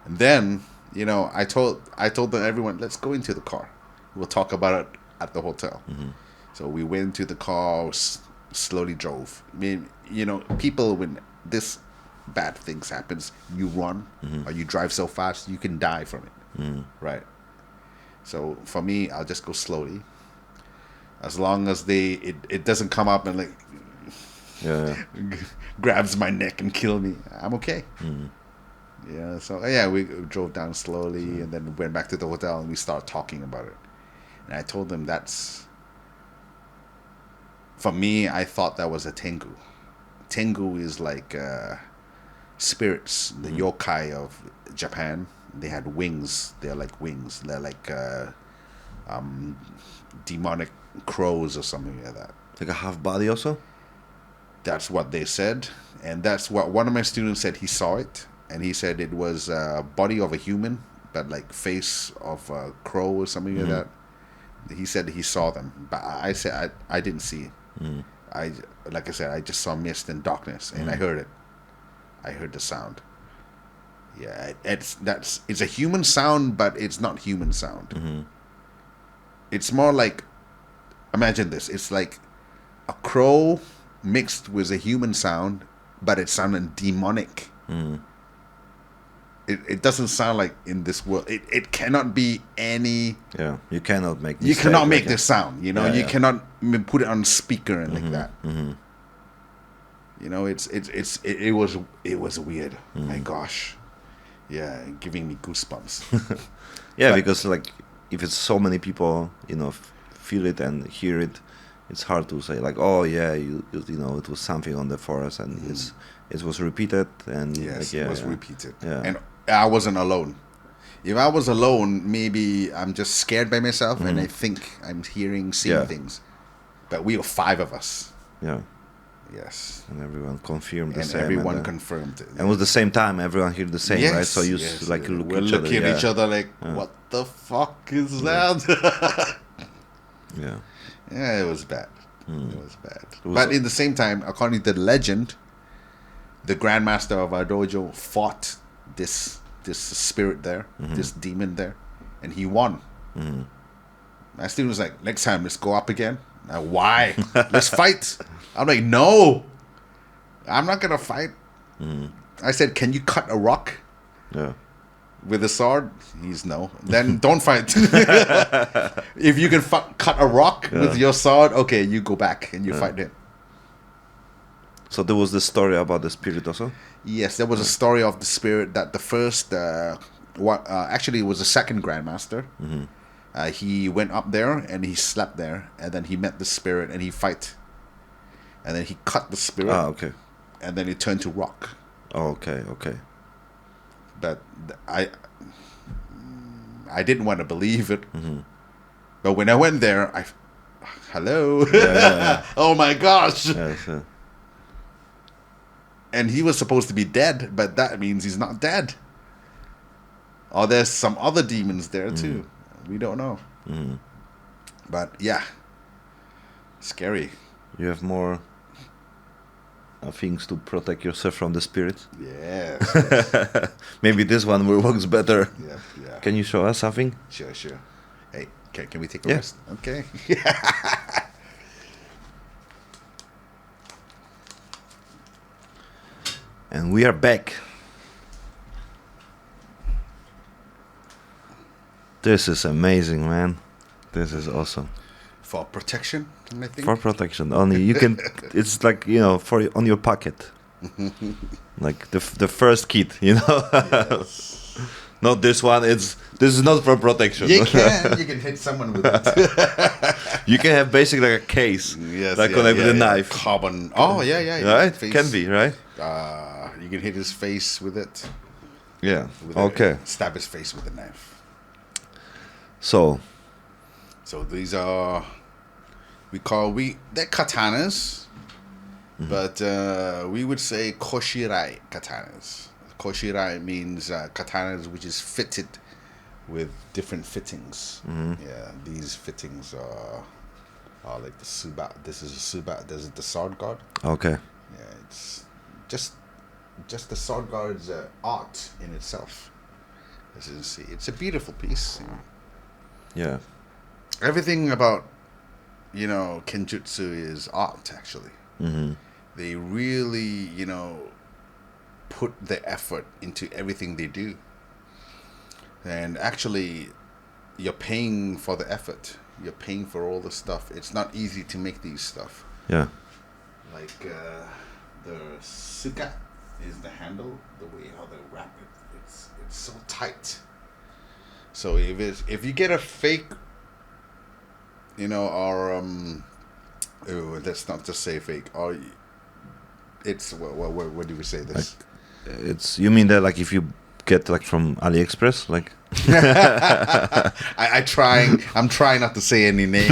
And then, I told them, everyone, let's go into the car. We'll talk about it at the hotel. Mm-hmm. So we went to the car, slowly drove. I mean, people, when this bad things happens, you run, or you drive so fast, you can die from it. Right? So for me, I'll just go slowly. As long as it doesn't come up and grabs my neck and kill me, I'm okay. Yeah, so we drove down slowly and then went back to the hotel and we started talking about it. And I told them for me, I thought that was a tengu. Tengu is like spirits, the yokai of Japan. They had wings. They're like wings. They're like demonic crows or something like that. Like a half body also? That's what they said. And that's what one of my students said. He saw it. And he said it was a body of a human, but like face of a crow or something like that. He said he saw them. But I said I didn't see it. Like I said, I just saw mist and darkness. And I heard it. I heard the sound. Yeah, it's a human sound, but it's not human sound. It's more like, imagine this. It's like a crow mixed with a human sound, but it sounded demonic. It doesn't sound like in this world. It cannot be any. Yeah, you cannot make. You cannot make this sound. You cannot put it on speaker and like that. It was weird. My gosh. Yeah, giving me goosebumps. Yeah, But- because like if it's so many people, feel it and hear it, it's hard to say like, oh yeah, you know, it was something on the forest and it was repeated and Yes, like, yeah, it was yeah. repeated. Yeah. And I wasn't alone. If I was alone, maybe I'm just scared by myself and I think I'm seeing Yeah. things. But we were 5 of us. Yeah, Yes. and everyone confirmed the And same. everyone and, confirmed it. and it was the same time. Everyone heard the same, right? So you like look we're each looking other, at each other like, what the fuck is that? Yeah. Yeah, it was bad. It was bad. was- But in the same time, according to the legend, the grandmaster of our dojo fought this spirit there, this demon there, and he won. My student was like, next time, let's go up again. Now, why? Let's fight. I'm like, no, I'm not going to fight. I said, can you cut a rock Yeah. with a sword? He's no. Then don't fight. If you can cut a rock with your sword, okay, you go back and you fight him. So there was the story about the spirit also. Yes, there was a story of the spirit that the first, actually, it was the second grandmaster. He went up there and he slept there, and then he met the spirit and he fight, and then he cut the spirit, Ah, okay. and then it turned to rock. Oh, okay, okay. But I didn't want to believe it. But when I went there, hello, Yeah. oh my gosh, Yes, and he was supposed to be dead, but that means he's not dead. Or there's some other demons there too. We don't know. But yeah, scary. You have more things to protect yourself from the spirit. Yes. Maybe this one works better. Yeah. Can you show us something? Sure. Hey, can we take a Yeah. rest? Okay. And we are back. This is amazing, man. This is awesome. For protection, I think. For protection only. You can. It's like, on your pocket. Like the first kit, Yes. Not this one. This is not for protection. You can hit someone with it. You can have basically like a case. Yes, Like connect with a knife. Carbon. Oh yeah. Right? Face. Can be, right? You can hit his face with it. Yeah. With Okay. Stab his face with a knife. So, these are they're katanas, but we would say koshirai katanas. Koshirai means katanas which is fitted with different fittings. Yeah, these fittings are like the suba. This is a suba. This is the sword guard. okay. Yeah, it's just the sword guard's art in itself. As you can see, it's a beautiful piece. Yeah. Everything about Kenjutsu is art. Actually, they really put the effort into everything they do, and actually you're paying for the effort. You're paying for all the stuff. It's not easy to make these stuff. Yeah. Like the suka is the handle, the way how they wrap it. It's so tight. So if you get a fake, or let's not just say fake, or it's what do we say this? You mean that like if you get like from AliExpress, like I'm trying not to say any names,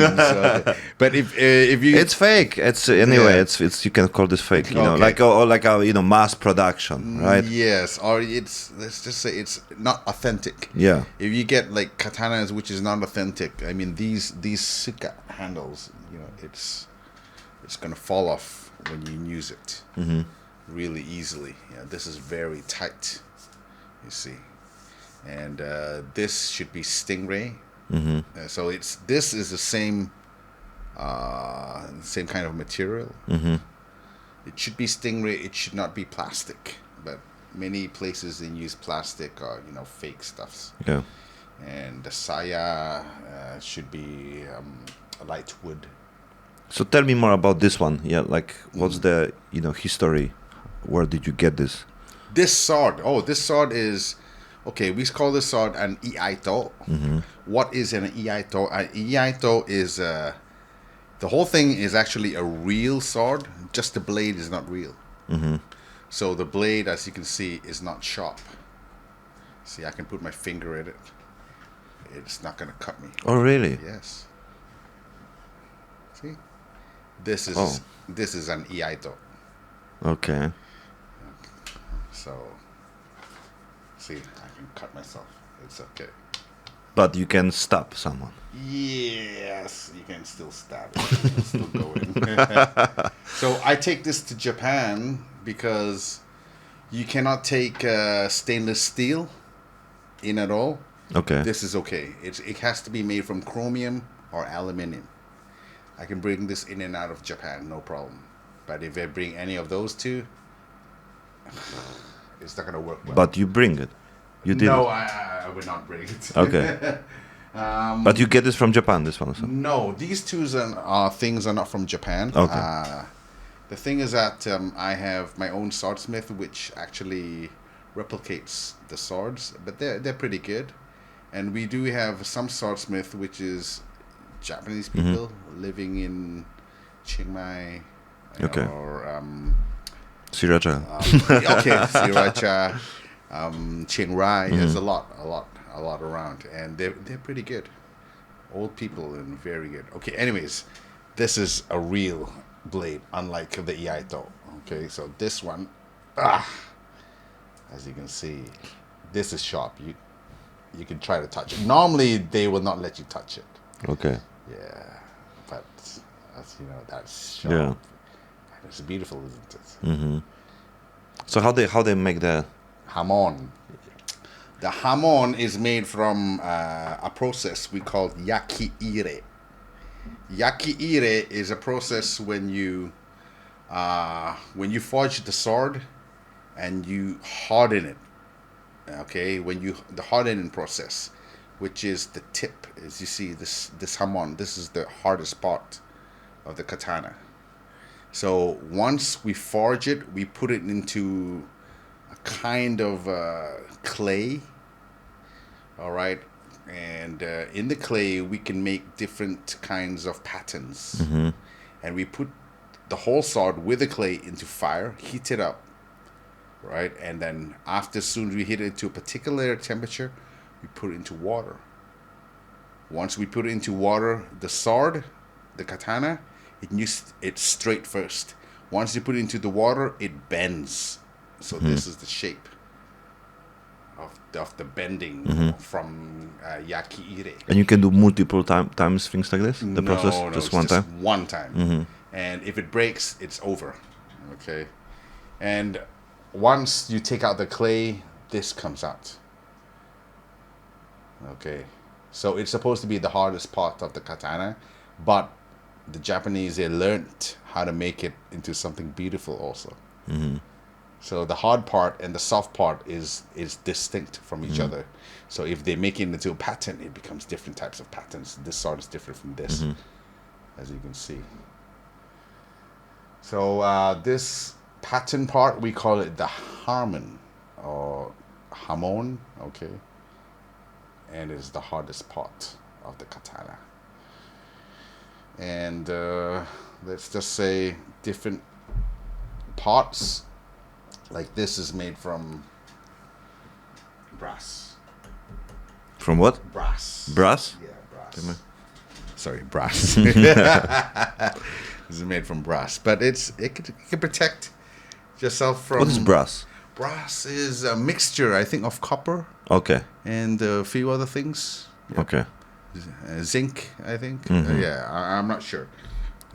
but if you, it's fake. It's anyway. Yeah. It's you can call this fake. Okay. Like or like a mass production, right? Yes, or let's just say it's not authentic. Yeah. If you get like katanas which is not authentic, I mean these suka handles, it's gonna fall off when you use it really easily. Yeah, this is very tight. You see, and this should be stingray. So this is the same kind of material. It should be stingray. It should not be plastic. But many places they use plastic or fake stuffs. Yeah. And the saya should be a light wood. So tell me more about this one. Yeah, like what's the history? Where did you get this? This sword is Okay, we call this sword an iaito. What is an iaito? An iaito is the whole thing is actually a real sword. Just the blade is not real. So the blade, as you can see, is not sharp. See, I can put my finger in it. It's not going to cut me. Oh, really? Yes. See, this is an iaito. Okay. So, see, I can cut myself. It's okay. But you can stab someone. Yes, you can still stab it. It'll still go in. So I take this to Japan because you cannot take stainless steel in at all. Okay. This is okay. It has to be made from chromium or aluminium. I can bring this in and out of Japan, no problem. But if I bring any of those two, it's not going to work well. But you bring it. You did. No, I would not bring it. Okay. But you get this from Japan, this one also? No, these two things are not from Japan. Okay. The thing is that I have my own swordsmith, which actually replicates the swords, but they're pretty good. And we do have some swordsmith, which is Japanese people living in Chiang Mai or Sriracha. Sriracha, Chiang Rai. There's a lot around, and they're pretty good. Old people and very good. Okay, anyways, this is a real blade, unlike the iaito. Okay, so this one, as you can see, this is sharp. You can try to touch it. Normally, they will not let you touch it. Okay. Yeah, but as you know, that's sharp. Yeah. It's beautiful, isn't it? Mm-hmm. So how they make the hamon? The hamon is made from a process we call yaki-ire. Yaki-ire is a process when you forge the sword and you harden it. Okay, the hardening process, which is the tip, as you see this hamon. This is the hardest part of the katana. So once we forge it, we put it into a kind of clay. All right, and in the clay we can make different kinds of patterns, and we put the whole sword with the clay into fire, heat it up, right, and then as soon as we heat it to a particular temperature, we put it into water. Once we put it into water, the sword, the katana, it's straight first. Once you put it into the water, it bends. So this is the shape of the bending from yaki-ire. And you can do multiple times things like this? The process? No, just it's one time? One time. And if it breaks, it's over. Okay. And once you take out the clay, this comes out. Okay. So it's supposed to be the hardest part of the katana, but the Japanese, they learned how to make it into something beautiful also. So the hard part and the soft part is distinct from each other. So if they make it into a pattern, it becomes different types of patterns. This sword is different from this, as you can see. So this pattern part, we call it the harmon or hamon, okay? And it's the hardest part of the katana. And let's just say different parts, like this is made from brass. From what? Brass. Brass? Yeah, brass. Sorry, brass. This is made from brass, but it can protect yourself from. What is brass? Brass is a mixture, I think, of copper. Okay. And a few other things. Yeah. Okay. Zinc, I think. I'm not sure.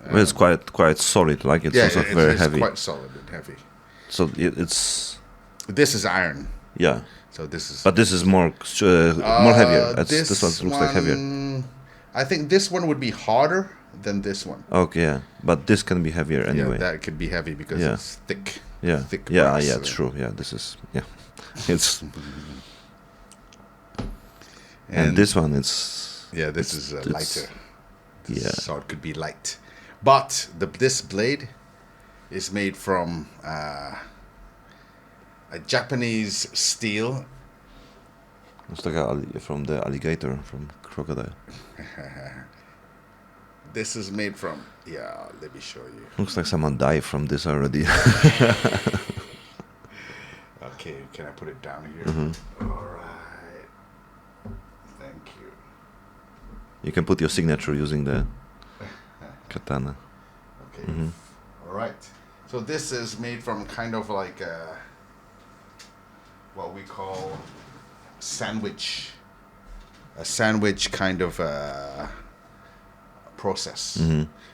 Well, it's quite solid. Like it's also very heavy. It's quite solid and heavy. So it's. This is iron. Yeah. So this is. But this is more heavier. This one looks like heavier. I think this one would be harder than this one. Okay, yeah. But this can be heavier anyway. Yeah, that could be heavy because it's thick. Yeah. Thick yeah, brass, yeah, true. Yeah, this is it's. And this one, this is lighter. This sword could be light, but this blade is made from a Japanese steel It's like from the alligator, from crocodile. This is made from, let me show you. Looks like someone died from this already. Okay, can I put it down here? All right. Thank you. You can put your signature using the katana. Okay. All right. So this is made from kind of like what we call sandwich. A sandwich kind of process.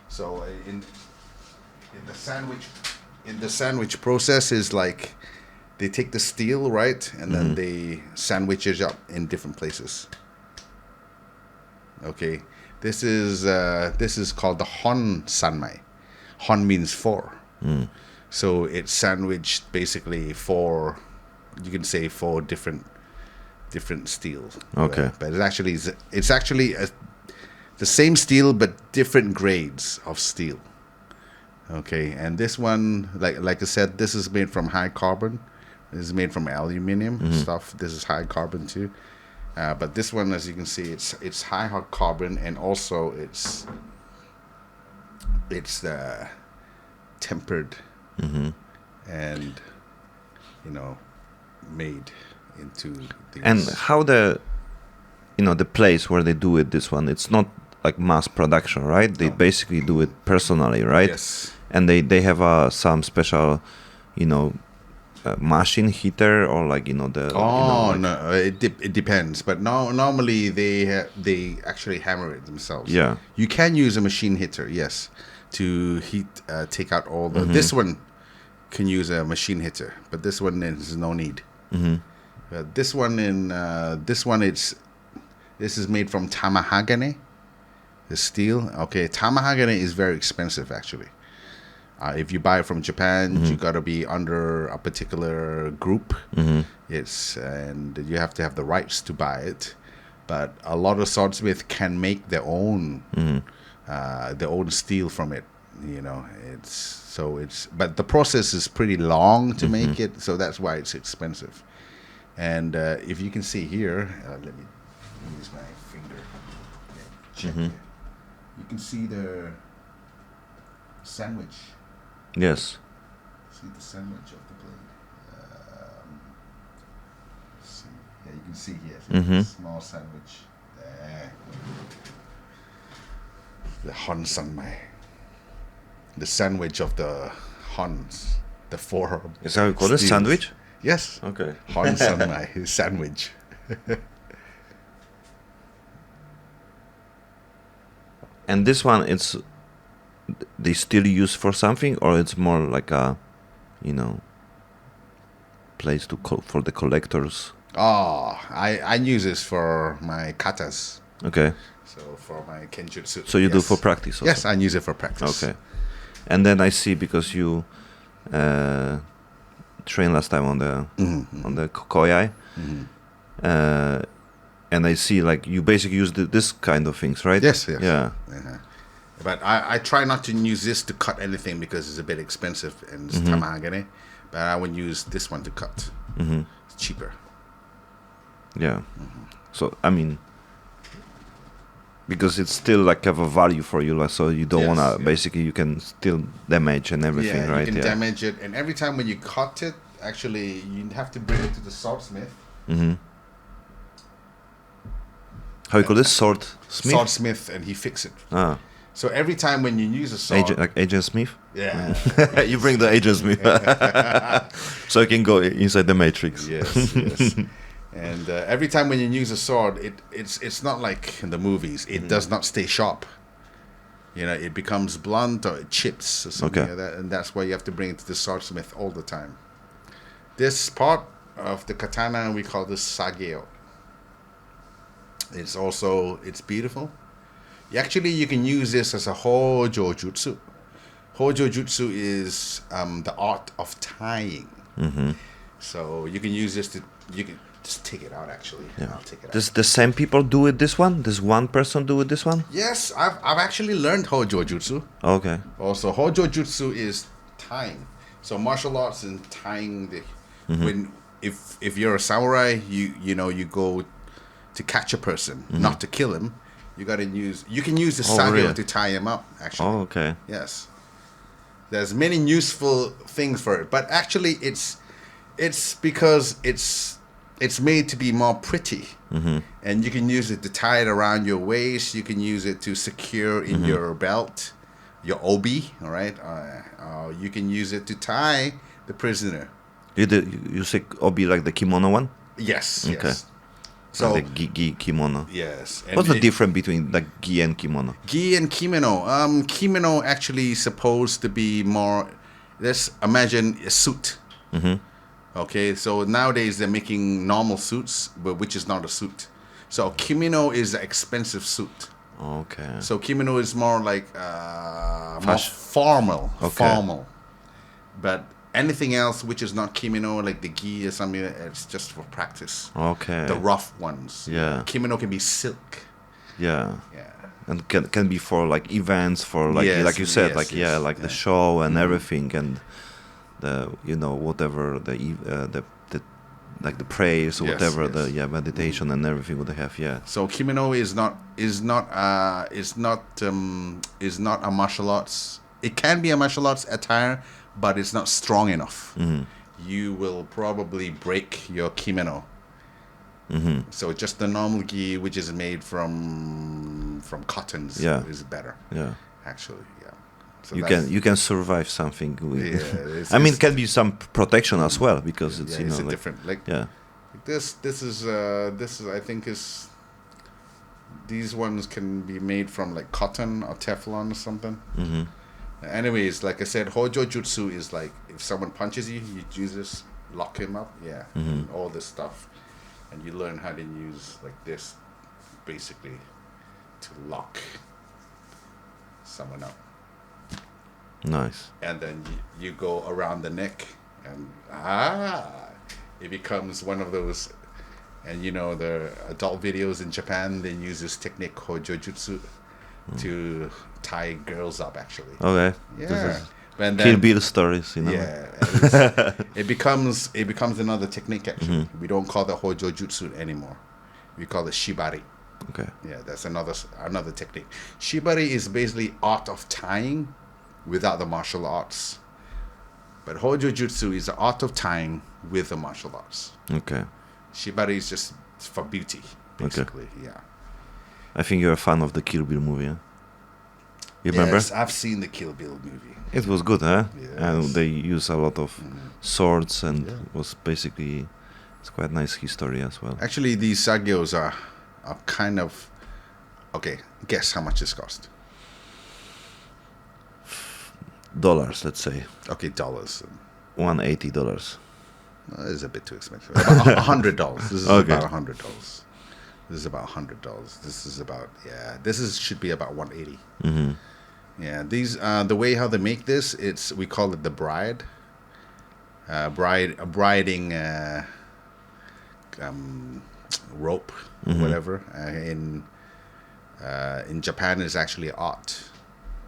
So in the sandwich process is like they take the steel, right, and then they sandwich it up in different places. Okay, this is called the Hon Sanmai. Hon means four, so it's sandwiched basically four. You can say four different steels. Okay, but it's actually the same steel but different grades of steel. Okay, and this one, like I said, this is made from high carbon. This is made from aluminum stuff. This is high carbon too. But this one, as you can see, it's high carbon, and also it's tempered and made into these. and how the place where they do it, this one, it's not like mass production, right? They basically do it personally, right? Yes. And they have some special, machine heater, or like No, it depends. But normally they actually hammer it themselves. Yeah. You can use a machine heater, yes, to take out all the. This one can use a machine heater, but this one there's no need. This is made from tamahagane, the steel. Okay, tamahagane is very expensive actually. If you buy it from Japan, you got to be under a particular group. And you have to have the rights to buy it. But a lot of swordsmiths can make their own steel from it. But the process is pretty long to make it, so that's why it's expensive. And if you can see here, let me use my finger. Check it. You can see the sandwich. Yes. See the sandwich of the blade. See, you can see here. Small sandwich. There. The Hon Sanmai. The sandwich of the Huns. The four. Is that how you call it? Sandwich? Yes. Okay. Hon Sanmai sandwich. And this one, they still use for something, or it's more like a, place for the collectors? I use this for my katas. Okay. So for my kenjutsu. So you do for practice also? Yes, I use it for practice. Okay. And then I see, because you trained last time on the koyai, and I see like you basically use this kind of things, right? Yes. Yeah. But I try not to use this to cut anything because it's a bit expensive and it's tamahagane. But I would use this one to cut. It's cheaper. Yeah. So I mean, because it's still like have a value for you, like, so you don't wanna basically, you can still damage and everything, right? You can damage it, and every time when you cut it, actually you have to bring it to the swordsmith. How you call this? Swordsmith? Swordsmith, and he fix it. So every time when you use a sword, Agent Smith. Yeah. You bring the Agent Smith, so you can go inside the matrix. Yes. And every time when you use a sword, it's not like in the movies. It does not stay sharp. It becomes blunt, or it chips or something like that, and that's why you have to bring it to the swordsmith all the time. This part of the katana, we call this sageo. It's beautiful. You can use this as a hojo jutsu. Hojo jutsu is the art of tying. So you can use this you can just take it out actually. Yeah. I'll take it Does out. the same people do it this one? Does one person do it this one? Yes, I've actually learned hojo jutsu. Okay. Also, hojo jutsu is tying. So martial arts and tying the when if you're a samurai, you go to catch a person, not to kill him. You can use the Oh, sagyo really? to tie him up, actually. Oh, okay. Yes. There's many useful things for it, but actually it's because it's made to be more pretty. And you can use it to tie it around your waist. You can use it to secure in your belt, your obi, all right? You can use it to tie the prisoner. You say obi like the kimono one? Yes, Okay. yes. So, Like the gi kimono. yes. And What's the difference between like gi and kimono? gi and kimono. Kimono actually supposed to be more. Let's imagine a suit. Okay, so nowadays they're making normal suits, but which is not a suit. So kimono is an expensive suit. Okay. So kimono is more like more Fashion. formal. Okay. Formal. But anything else which is not kimono, like the gi or something, it's just for practice. Okay. The rough ones. Yeah. Kimono can be silk. Yeah. Yeah. And can be for like events, for like Yes, like you said, yes, like yes, like the yeah. show and everything, and the whatever the like the praise or Yes, whatever yes. the meditation and everything what they have. Yeah. So kimono is not a martial arts. It can be a martial arts attire, but it's not strong enough. You will probably break your kimono. So just the normal gi, which is made from cottons, Yeah. is better. Yeah. Actually, yeah. So You can survive something. With, Yeah, I mean, it can be some protection as well because it's it's a like, different like yeah. this is I think is these ones can be made from like cotton or Teflon or something. Anyways, like I said, Hojo Jutsu is like if someone punches you, you just lock him up, and all this stuff, and you learn how to use like this, basically, to lock someone up, Nice. and then you go around the neck, and it becomes one of those. And the adult videos in Japan, they use this technique Hojo Jutsu to tie girls up. Actually, Okay. yeah. This is And Kill then, Bill stories, yeah, it becomes another technique. Actually, we don't call it Hojo Jutsu anymore. We call it shibari. Okay. Yeah, that's another technique. Shibari is basically art of tying without the martial arts. But Hojo Jutsu is the art of tying with the martial arts. Okay. Shibari is just for beauty, basically. Yeah. I think you're a fan of the Kill Bill movie. Huh? You remember? Yes, I've seen the Kill Bill movie. It was good, huh? Yes. And they use a lot of swords, and Yeah. was basically it's quite nice history as well. Actually, these sagyos are kind of okay. Guess how much this cost? Dollars, let's say, Okay, dollars. $180. It's a bit too expensive. About $100. This is Okay. about $100. This is about $100. This is about should be about 180. Yeah, these the way how they make this, we call it the bride. Briding rope, whatever. In Japan, is actually art.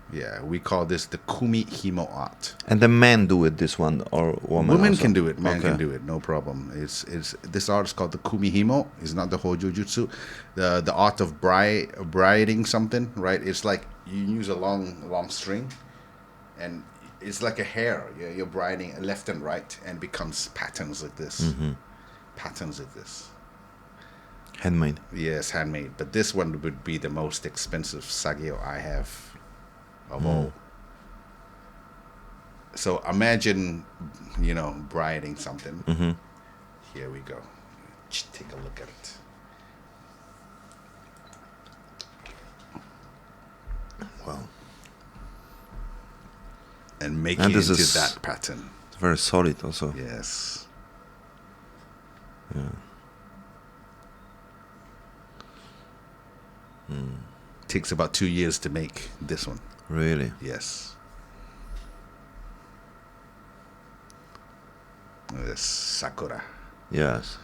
Yeah, we call this the kumi himo art. And the men do it, this one, or Women also? can do it, men Okay. can do it, no problem. It's this art is called the kumi himo. It's not the Hojo Jutsu. The art of briding something, right? It's like you use a long string, and it's like a hair. You're briding left and right, and becomes patterns like this. Patterns like this. Handmade. Yes, handmade. But this one would be the most expensive sagyo I have of all. So imagine, briding something. Here we go. Take a look at it. Wow. And make And it this into is- that pattern. It's very solid also. Yes. Takes about 2 years to make this one. Really. Yes. This Sakura. Yes.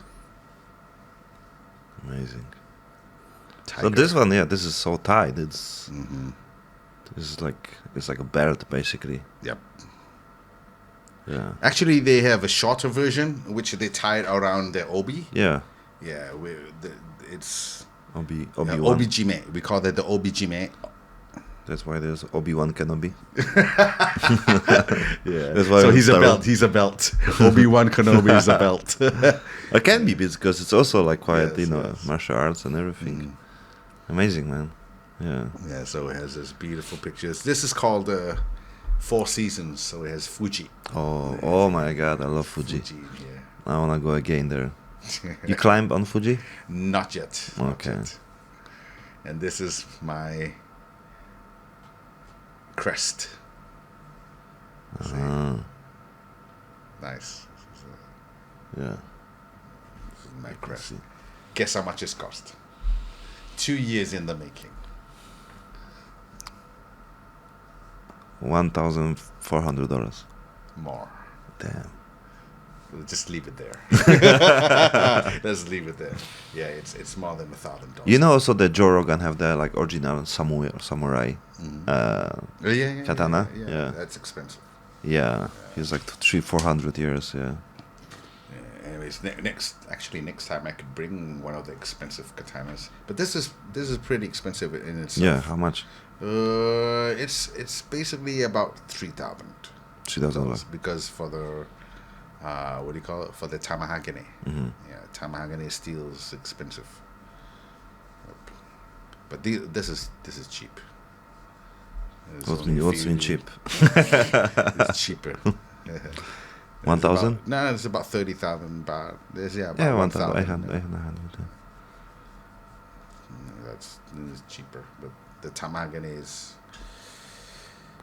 Amazing. So Tiger. this one, this is so tight. It's it's like a belt basically. Yep. Yeah. Actually, they have a shorter version, which they tie it around their obi. Yeah. Yeah, it's Obi-Wan. OBGME. We call that the OBGME. That's why there's Obi-Wan Kenobi. Yeah. That's why So I'm he's a Star belt. Wars. He's a belt. Obi-Wan Kenobi is a belt. It can be because it's also like quite, Yes, yes. martial arts and everything. Amazing, man. Yeah. Yeah, so it has this beautiful pictures. This is called Four Seasons, so it has Fuji. Oh my God, I love Fuji. Yeah. I wanna go again there. You climb on Fuji? Not yet. Not Okay. yet. And this is my crest. See? Nice. Yeah. This is my crest. see. Guess how much it's cost? 2 years in the making. $1,400. More. Damn. We'll just leave it there. Let's leave it there. Yeah, it's more than $1,000. You know, also the Joe Rogan have the like original samurai katana. Yeah. That's expensive. Yeah, he's like 300-400 years. Yeah. Anyways, next time I could bring one of the expensive katanas. But this is pretty expensive in itself. Yeah. How much? It's basically about $3,000. $3,000. Because for the what do you call it? For the tamahagane. Yeah, tamahagane steel is expensive. But this is cheap. What's mean cheap? It's cheaper. 1,000? No, it's about 30,000 baht. About Yeah, 1,000. 1,800. This is cheaper, but the tamagane is.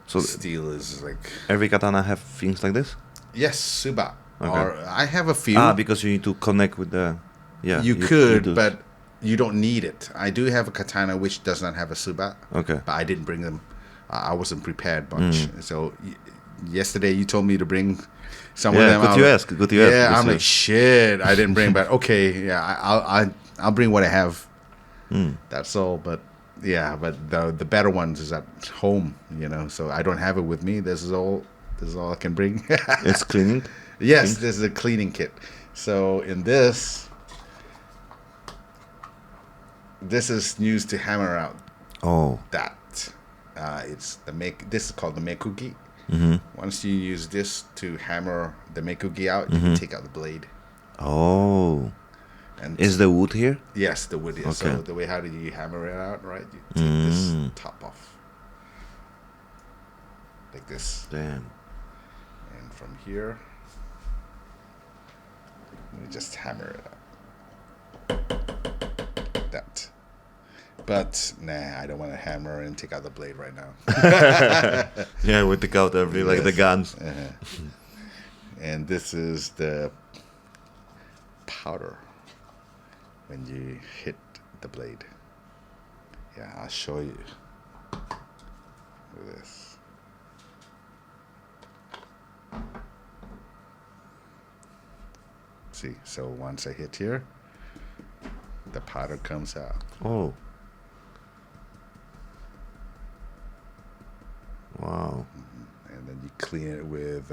So steel is like. every katana have things like this? Yes, suba. Okay. Or I have a few. Because you need to connect with the. Yeah. You could, but you don't need it. I do have a katana which does not have a suba. Okay. But I didn't bring them. I wasn't prepared much. So yesterday you told me to bring some of them. Good you ask. Yeah, I'm like shit. I didn't bring, but okay. Yeah, I'll bring what I have. That's all. But yeah, but the better ones is at home. So I don't have it with me. This is all I can bring. It's cleaning. Yes, this is a cleaning kit. So in this is used to hammer out. That. This is called the mekugi. Once you use this to hammer the mekugi out, you can take out the blade. And is the wood here? Yes, the wood is. Okay. So the way how do you hammer it out, right? You take this top off. Like this. Damn. And from here, you just hammer it out. That. But nah, I don't want to hammer and take out the blade right now. Yeah, we take out everything like the guns. And this is the powder when you hit the blade. Yeah, I'll show you. Look at this. See, so once I hit here, the powder comes out. Wow. And then you clean it with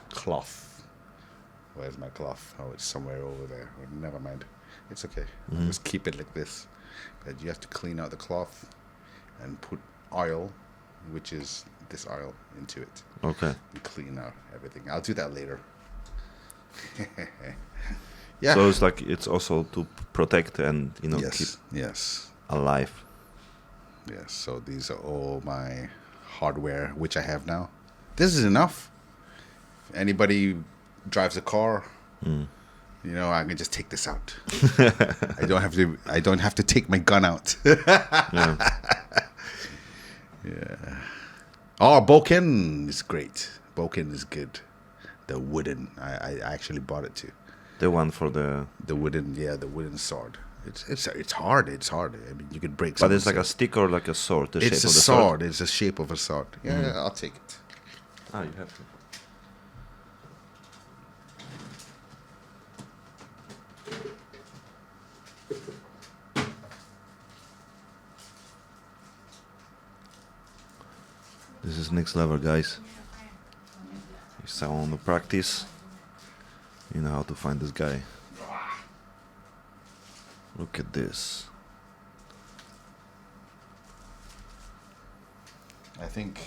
cloth. Where's my cloth? Oh, it's somewhere over there. Never mind. It's okay. Just keep it like this. But you have to clean out the cloth and put oil, which is this oil, into it. Okay. And clean out everything. I'll do that later. Yeah. So it's also to protect and keep Yes. alive. Yes. So these are all my hardware, which I have now. This is enough. If anybody drives a car, I can just take this out. I don't have to take my gun out. Yeah. Yeah. Oh, Boken is great. Boken is good. The wooden. I actually bought it too. The one for the wooden sword. It's hard. It's hard. I mean, you could break. But it's like a stick or like a sword. The It's shape a of the sword. It's the shape of a sword. Yeah, I'll take it. You have to. This is next level, guys. If someone want to practice, you know how to find this guy. Look at this. I think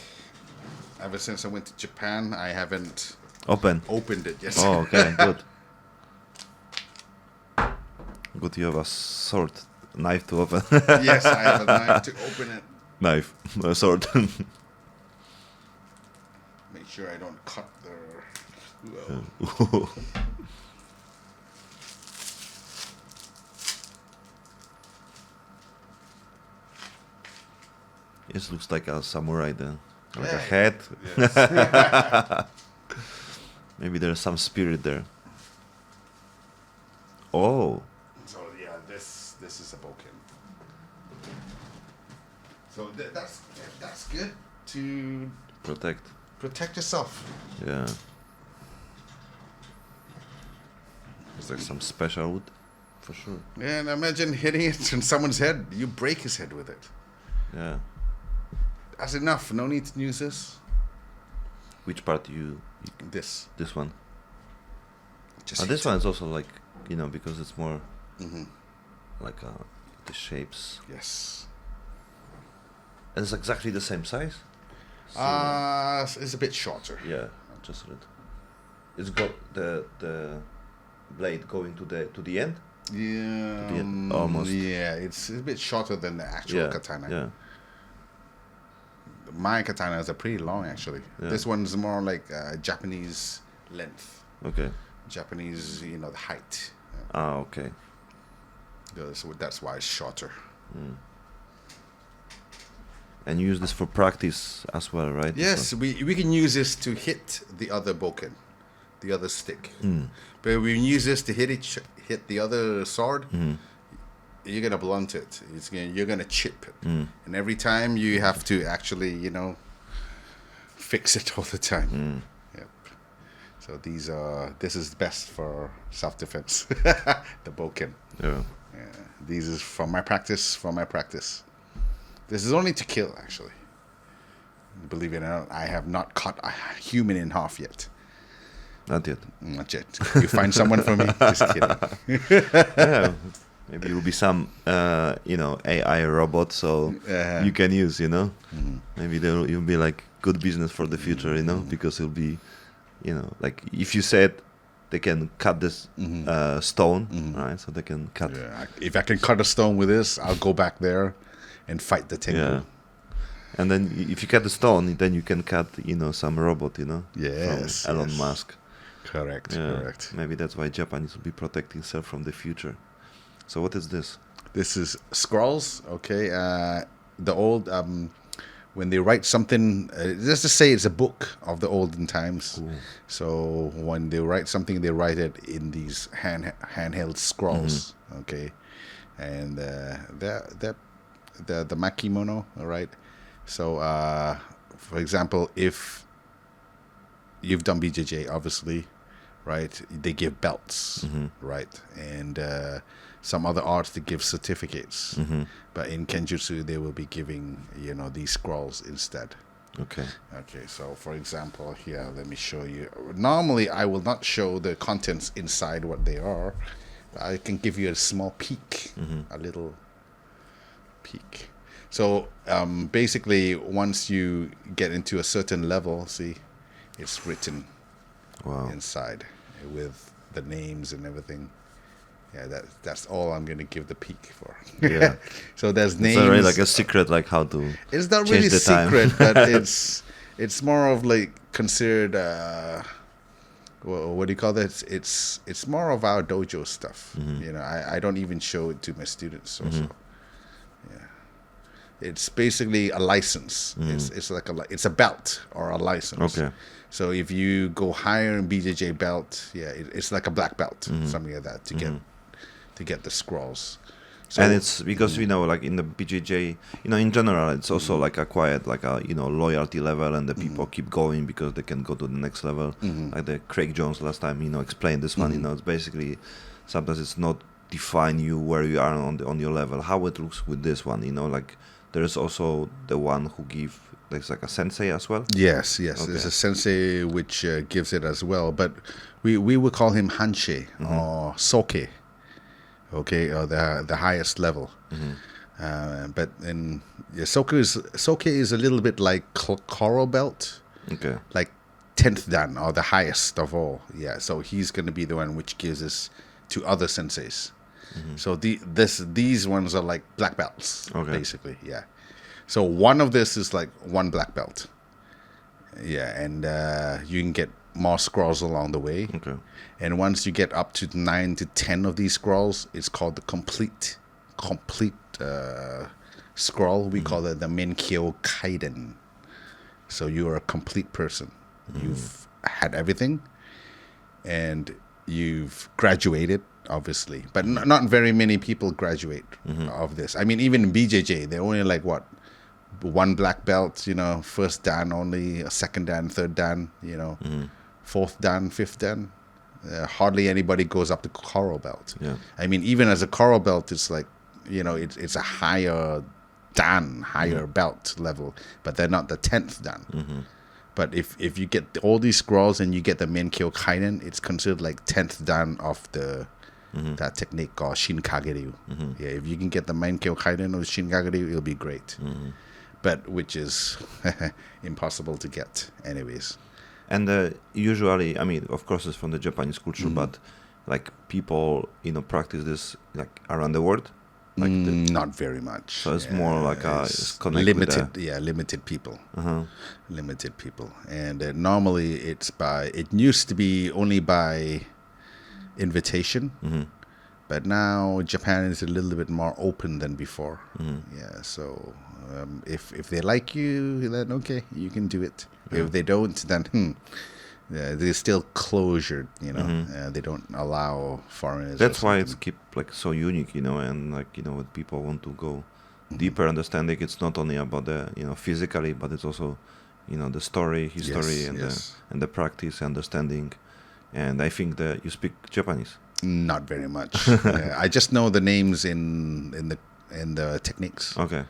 ever since I went to Japan, I haven't opened it yet. Oh, okay, good. Good, you have a sword, knife to open. Yes, I have a knife to open it. Knife, a sword. Make sure I don't cut the... This looks like a samurai then. Like a Yeah. head. Yes. Maybe there's some spirit there. Oh, So yeah, this is a boken. So that's good to protect yourself. Yeah. It's like some special wood, for sure. Yeah, and imagine hitting it in someone's head. You break his head with it. Yeah. That's enough. No need to use this. Which part This. this one? Just This hit one is also like, because it's more it. Mhm. like the shapes. Yes. And it's exactly the same size? It's a bit shorter. Yeah, I just read. It's got the blade going to the end? Yeah. Almost. Yeah, it's a bit shorter than the actual katana. Yeah. My katanas are pretty long, actually. Yeah. This one's more like Japanese length. Okay. Japanese, the height. Okay. So that's why it's shorter. And you use this for practice as well, right? Yes, we can use this to hit the other boken, the other stick. But we use this to hit the other sword. You're gonna blunt it. You're gonna chip it, and every time you have to actually, fix it all the time. Yep. So this is best for self-defense. The boken. Yeah. Yeah. These is from my practice. This is only to kill, actually. Believe it or not, I have not cut a human in half yet. Not yet. Not yet. You find someone for me? Just kidding. Yeah. Maybe it will be some, AI robot, so you can use, Maybe you'll be like good business for the future, because it'll be, like if you said they can cut this stone, right? So they can cut. Yeah. If I can cut a stone with this, I'll go back there and fight the Tengu. Yeah. And then if you cut the stone, then you can cut, some robot, Yes. from Elon yes. Musk. Correct. Yeah. Correct. Maybe that's why Japanese will be protecting itself from the future. So what is this? This is scrolls. Okay. The old when they write something, let's just say it's a book of the olden times. Cool. So when they write something, they write it in these handheld scrolls. Okay, and the makimono. All right. So for example, if you've done BJJ, obviously, right? They give belts, right? And some other arts they give certificates. But in Kenjutsu, they will be giving, these scrolls instead. Okay. Okay, so for example, here, let me show you. Normally, I will not show the contents inside what they are. I can give you a small peek, a little peek. So basically, once you get into a certain level, see, it's written inside with the names and everything. Yeah, that's all I'm gonna give the peek for. Yeah. So there's names. It's already like a secret, like how to. It's not change really the time. secret, but it's more of like considered. What do you call that? It's more of our dojo stuff. I don't even show it to my students. Also, yeah. It's basically a license. It's like it's a belt or a license. Okay. So if you go higher in BJJ belt, it's like a black belt, something like that, to get the scrolls. So, and it's because like in the BJJ, in general, it's also like acquired like a loyalty level, and the people keep going because they can go to the next level. Like the Craig Jones last time, explained this one. It's basically sometimes it's not define you where you are on your level. How it looks with this one, like there's also the one who there's like a sensei as well. Yes, Okay. there's a sensei which gives it as well, but we would call him Hanshe or Soke. okay, or the highest level. But in Soke is a little bit like coral belt, Okay. like 10th dan, or the highest of all. Yeah, so he's going to be the one which gives us to other senseis. So these ones are like black belts, basically. Yeah. So one of this is like one black belt. Yeah, and you can get more scrolls along the way. Okay. And once you get up to 9 to 10 of these scrolls, it's called the complete scroll. We call it the Menkyo Kaiden. So you're a complete person. You've had everything, and you've graduated, obviously. But not very many people graduate of this. I mean, even in BJJ, they're only like, what, one black belt, first dan only, a second dan, third dan, fourth dan, fifth dan. Hardly anybody goes up to coral belt. Yeah. I mean, even as a coral belt, it's like, it's a higher dan, higher belt level, but they're not the 10th dan. But if you get all these scrolls and you get the Menkyo Kaiden, it's considered like 10th dan of that technique called Shinkageryu. Yeah, if you can get the Menkyo Kaiden or Shinkageryu, it'll be great. But which is impossible to get anyways. And usually, I mean, of course, it's from the Japanese culture, but like people, practice this like around the world. Like not very much. So it's more like it's limited. Limited people. Limited people, and normally it used to be only by invitation, but now Japan is a little bit more open than before. Yeah, so if they like you, then okay, you can do it. If they don't, then they're still closed. They don't allow foreigners. That's why it's keep like so unique, and like when people want to go deeper understanding, it's not only about the physically, but it's also the story, history, and the practice, understanding. And I think that you speak Japanese. Not very much. I just know the names in the techniques. Okay.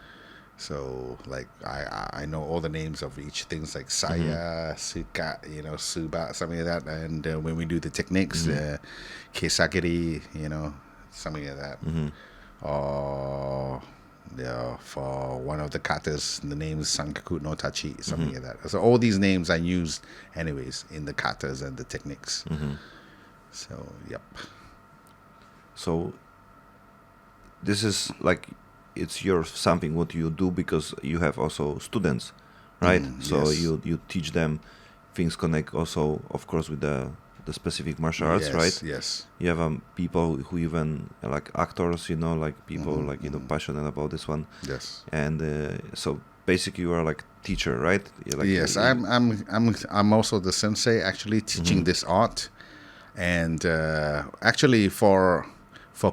So like I know all the names of each things like Saya, Suka, Suba, something like that. And when we do the techniques, Keisagiri, something like that. Or for one of the katas, the name is Sankaku no Tachi, something like that. So all these names are used anyways in the katas and the techniques. So yep. So this is like it's your something what you do because you have also students, right? So you teach them things connect also, of course, with the specific martial arts, right? Yes. You have people who even like actors, like people like passionate about this one. Yes. And so basically you are like teacher, right? Yes, I'm also the sensei actually teaching this art, and actually for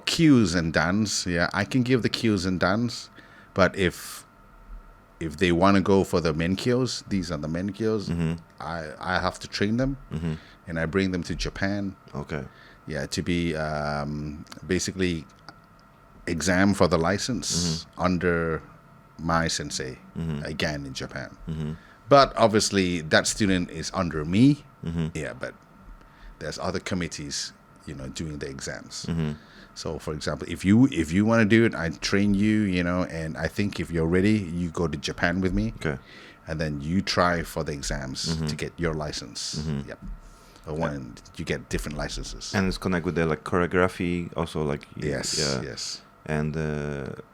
cues and dans, I can give the cues and dans, but if they want to go for the menkyos, these are the menkyos, I have to train them, and I bring them to Japan. Okay. Yeah, to be basically exam for the license under my sensei, again in Japan. But obviously that student is under me, but there's other committees, doing the exams. So, for example, if you want to do it, I train you, and I think if you're ready, you go to Japan with me. Okay. And then you try for the exams to get your license. Yep. When you get different licenses. And it's connected with the like choreography, also like yes. And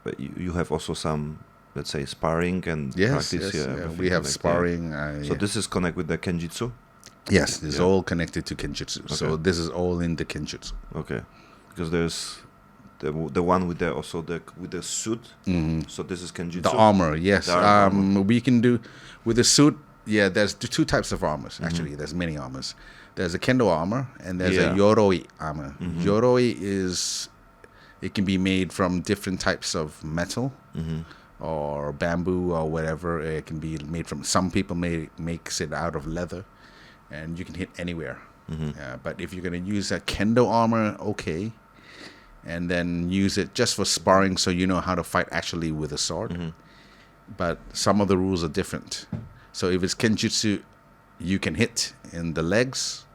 but you have also some, let's say, sparring and practice. Yes. We have sparring. So this is connected with the Kenjutsu. Yes, this is all connected to Kenjutsu. Okay. So this is all in the Kenjutsu. Okay. Because there's the one with the suit. So this is Kenjutsu. The armor, yes. We can do with the suit. Yeah, there's two types of armors. Actually, there's many armors. There's a Kendo armor and there's a Yoroi armor. Yoroi it can be made from different types of metal or bamboo or whatever. It can be made from. Some people makes it out of leather, and you can hit anywhere. But if you're gonna use a Kendo armor, okay. And then use it just for sparring so you know how to fight actually with a sword. But some of the rules are different. So if it's Kenjutsu, you can hit in the legs.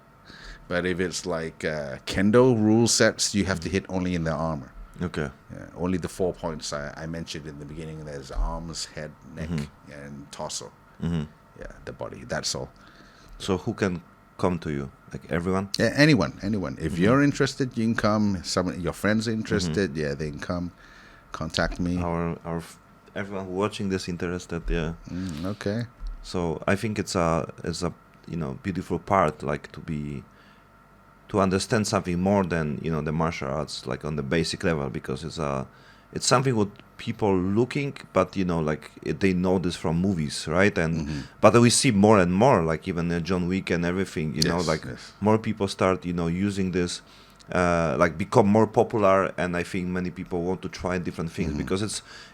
But if it's like Kendo rule sets, you have to hit only in the armor. Okay. Yeah, only the 4 points I mentioned in the beginning. There's arms, head, neck, and torso. Yeah, the body. That's all. So who can come to you? Like everyone? Yeah, anyone. If you're interested, you can come. Some your friends are interested, yeah, they can come. Contact me. Everyone watching this interested, yeah. Okay. So I think it's a beautiful part, like to understand something more than the martial arts, like on the basic level, because it's something what people looking, but they know this from movies, right? And but we see more and more, like even John Wick and everything, Yes. more people start using this, like become more popular, and I think many people want to try different things because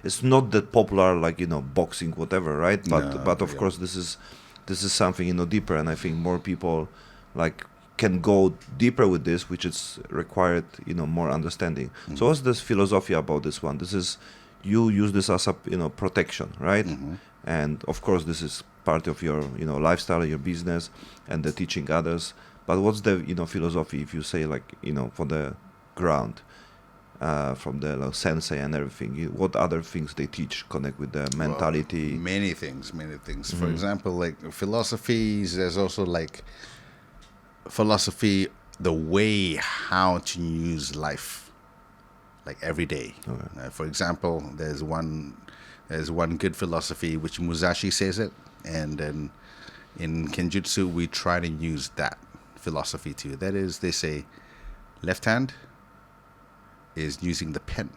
it's not that popular like boxing, whatever, right? But of course this is something deeper, and I think more people like can go deeper with this, which is required more understanding. So what's this philosophy about this one? This is you use this as a protection, right? And of course this is part of your lifestyle, your business, and the teaching others. But what's the philosophy, if you say like for the ground, from the sensei and everything? What other things they teach connect with the mentality? Well, many things. For example, like philosophies, there's also like philosophy, the way how to use life, like every day. Okay. For example, there's one good philosophy which Musashi says it, and then in Kenjutsu we try to use that philosophy too. That is, they say left hand is using the pen,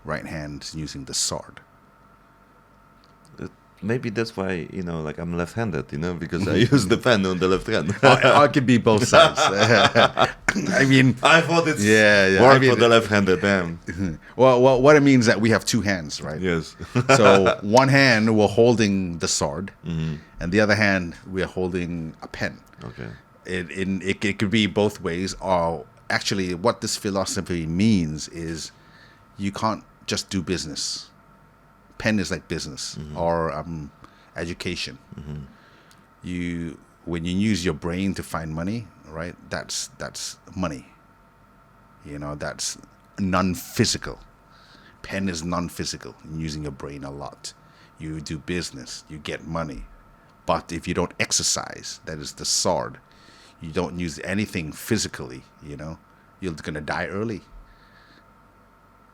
right hand is using the sword. Maybe that's why like I'm left-handed, because I use the pen on the left hand. I could be both sides. I mean, I thought it's for the left-handed. Damn. Well, what it means that we have two hands, right? Yes. So one hand we're holding the sword, and the other hand we're holding a pen. Okay. It could be both ways. Or actually, what this philosophy means is you can't just do business. Pen is like business or education. When you use your brain to find money, right? That's money. That's non-physical. Pen is non-physical. You're using your brain a lot. You do business, you get money. But if you don't exercise, that is the sword. You don't use anything physically. You're gonna die early.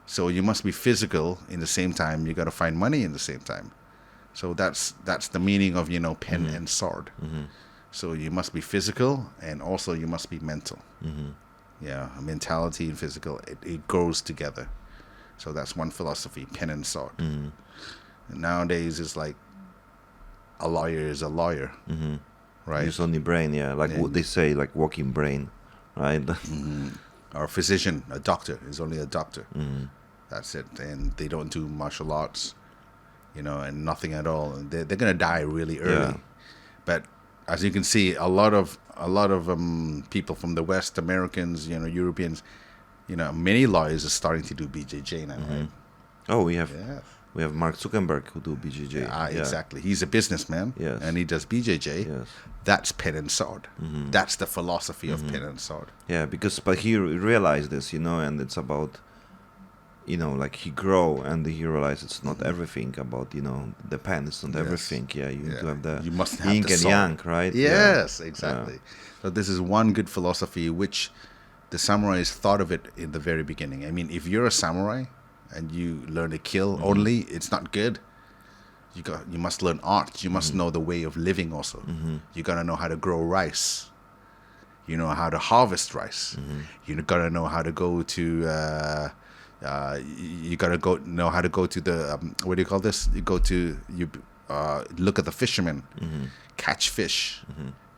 So you must be physical in the same time. You got to find money in the same time. So that's the meaning of pen and sword. So you must be physical, and also you must be mental. Yeah, mentality and physical, it goes together. So that's one philosophy, pen and sword. And nowadays it's like a lawyer is a lawyer, right? Use only brain, yeah. Like what they say, like walking brain, right? Or a physician, a doctor is only a doctor. That's it. And they don't do martial arts, and nothing at all. And they're gonna die really early. Yeah. But as you can see, a lot of people from the West, Americans, Europeans, many lawyers are starting to do BJJ now, right? Oh, we have Mark Zuckerberg who do BJJ. Exactly. He's a businessman, Yes. and he does BJJ. Yes. That's pen and sword. That's the philosophy of pen and sword. Yeah, but he realized this, and it's about, like he grow and he realized it's not everything about, the pen. It's not everything. Yeah, you need to have the you must have yin the and sword. yang, right? Yes, exactly. So this is one good philosophy which the samurais thought of it in the very beginning. I mean, if you're a samurai and you learn to kill only, it's not good. You must learn art. You must know the way of living also. You gotta know how to grow rice. You know how to harvest rice. You gotta know how to go to. You gotta know how to go to the what do you call this? You look at the fishermen, catch fish,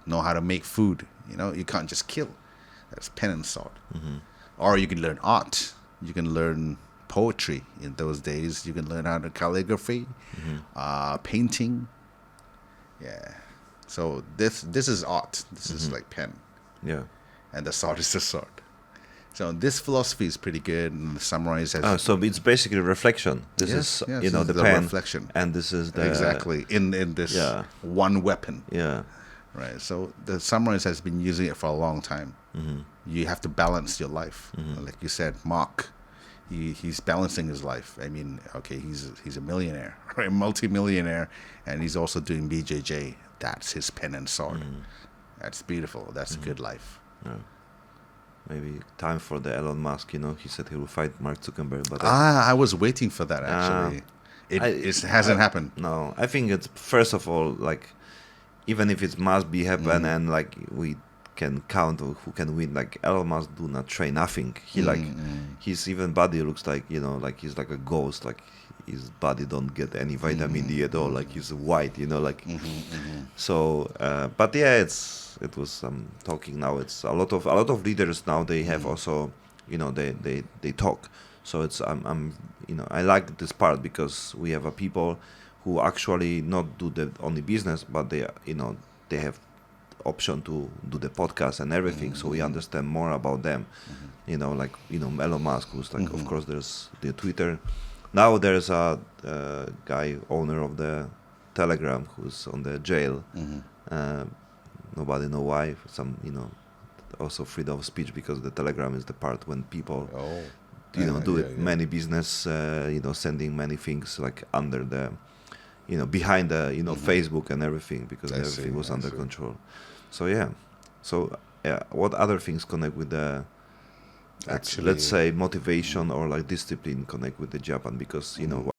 know how to make food. You can't just kill. That's pen and sword. Or you can learn art. You can learn poetry. In those days, you can learn how to calligraphy, painting. Yeah. So this is art. This is like pen. Yeah. And the sword is the sword. So this philosophy is pretty good, and the samurais has. So it's basically reflection. This is this the is pen, reflection, and this is the exactly in this one weapon. Yeah. Right. So the samurais has been using it for a long time. You have to balance your life, like you said. Mark, he's balancing his life. I mean, okay, he's a millionaire, right, multi-millionaire, and he's also doing BJJ. That's his pen and sword. That's beautiful. That's a good life. Yeah. Maybe time for the Elon Musk. You know, he said he will fight Mark Zuckerberg, but I was waiting for that actually. It hasn't happened. No, I think it's first of all like, even if it must be happen and like we can count who can win. Like Elon Musk do not train nothing. He like his even body looks like, you know, like he's like a ghost. Like his body don't get any vitamin D at all. Like he's white, you know, like so. But yeah, it was talking now. It's a lot of leaders now. They have also, you know, they talk. So it's I'm you know, I like this part because we have a people who actually not do the only business, but they, you know, they have option to do the podcast and everything, so we understand more about them. You know, like, you know, Elon Musk, who's like, of course, there's the Twitter. Now there's a guy, owner of the Telegram, who's on the jail. Nobody know why. Some, you know, also freedom of speech, because the Telegram is the part when people, you know, do it many business, you know, sending many things like under the, you know, behind the, you know, Facebook and everything, because everything was under control. So yeah, what other things connect with the, let's say, motivation or like discipline connect with the Japan? Because, you know,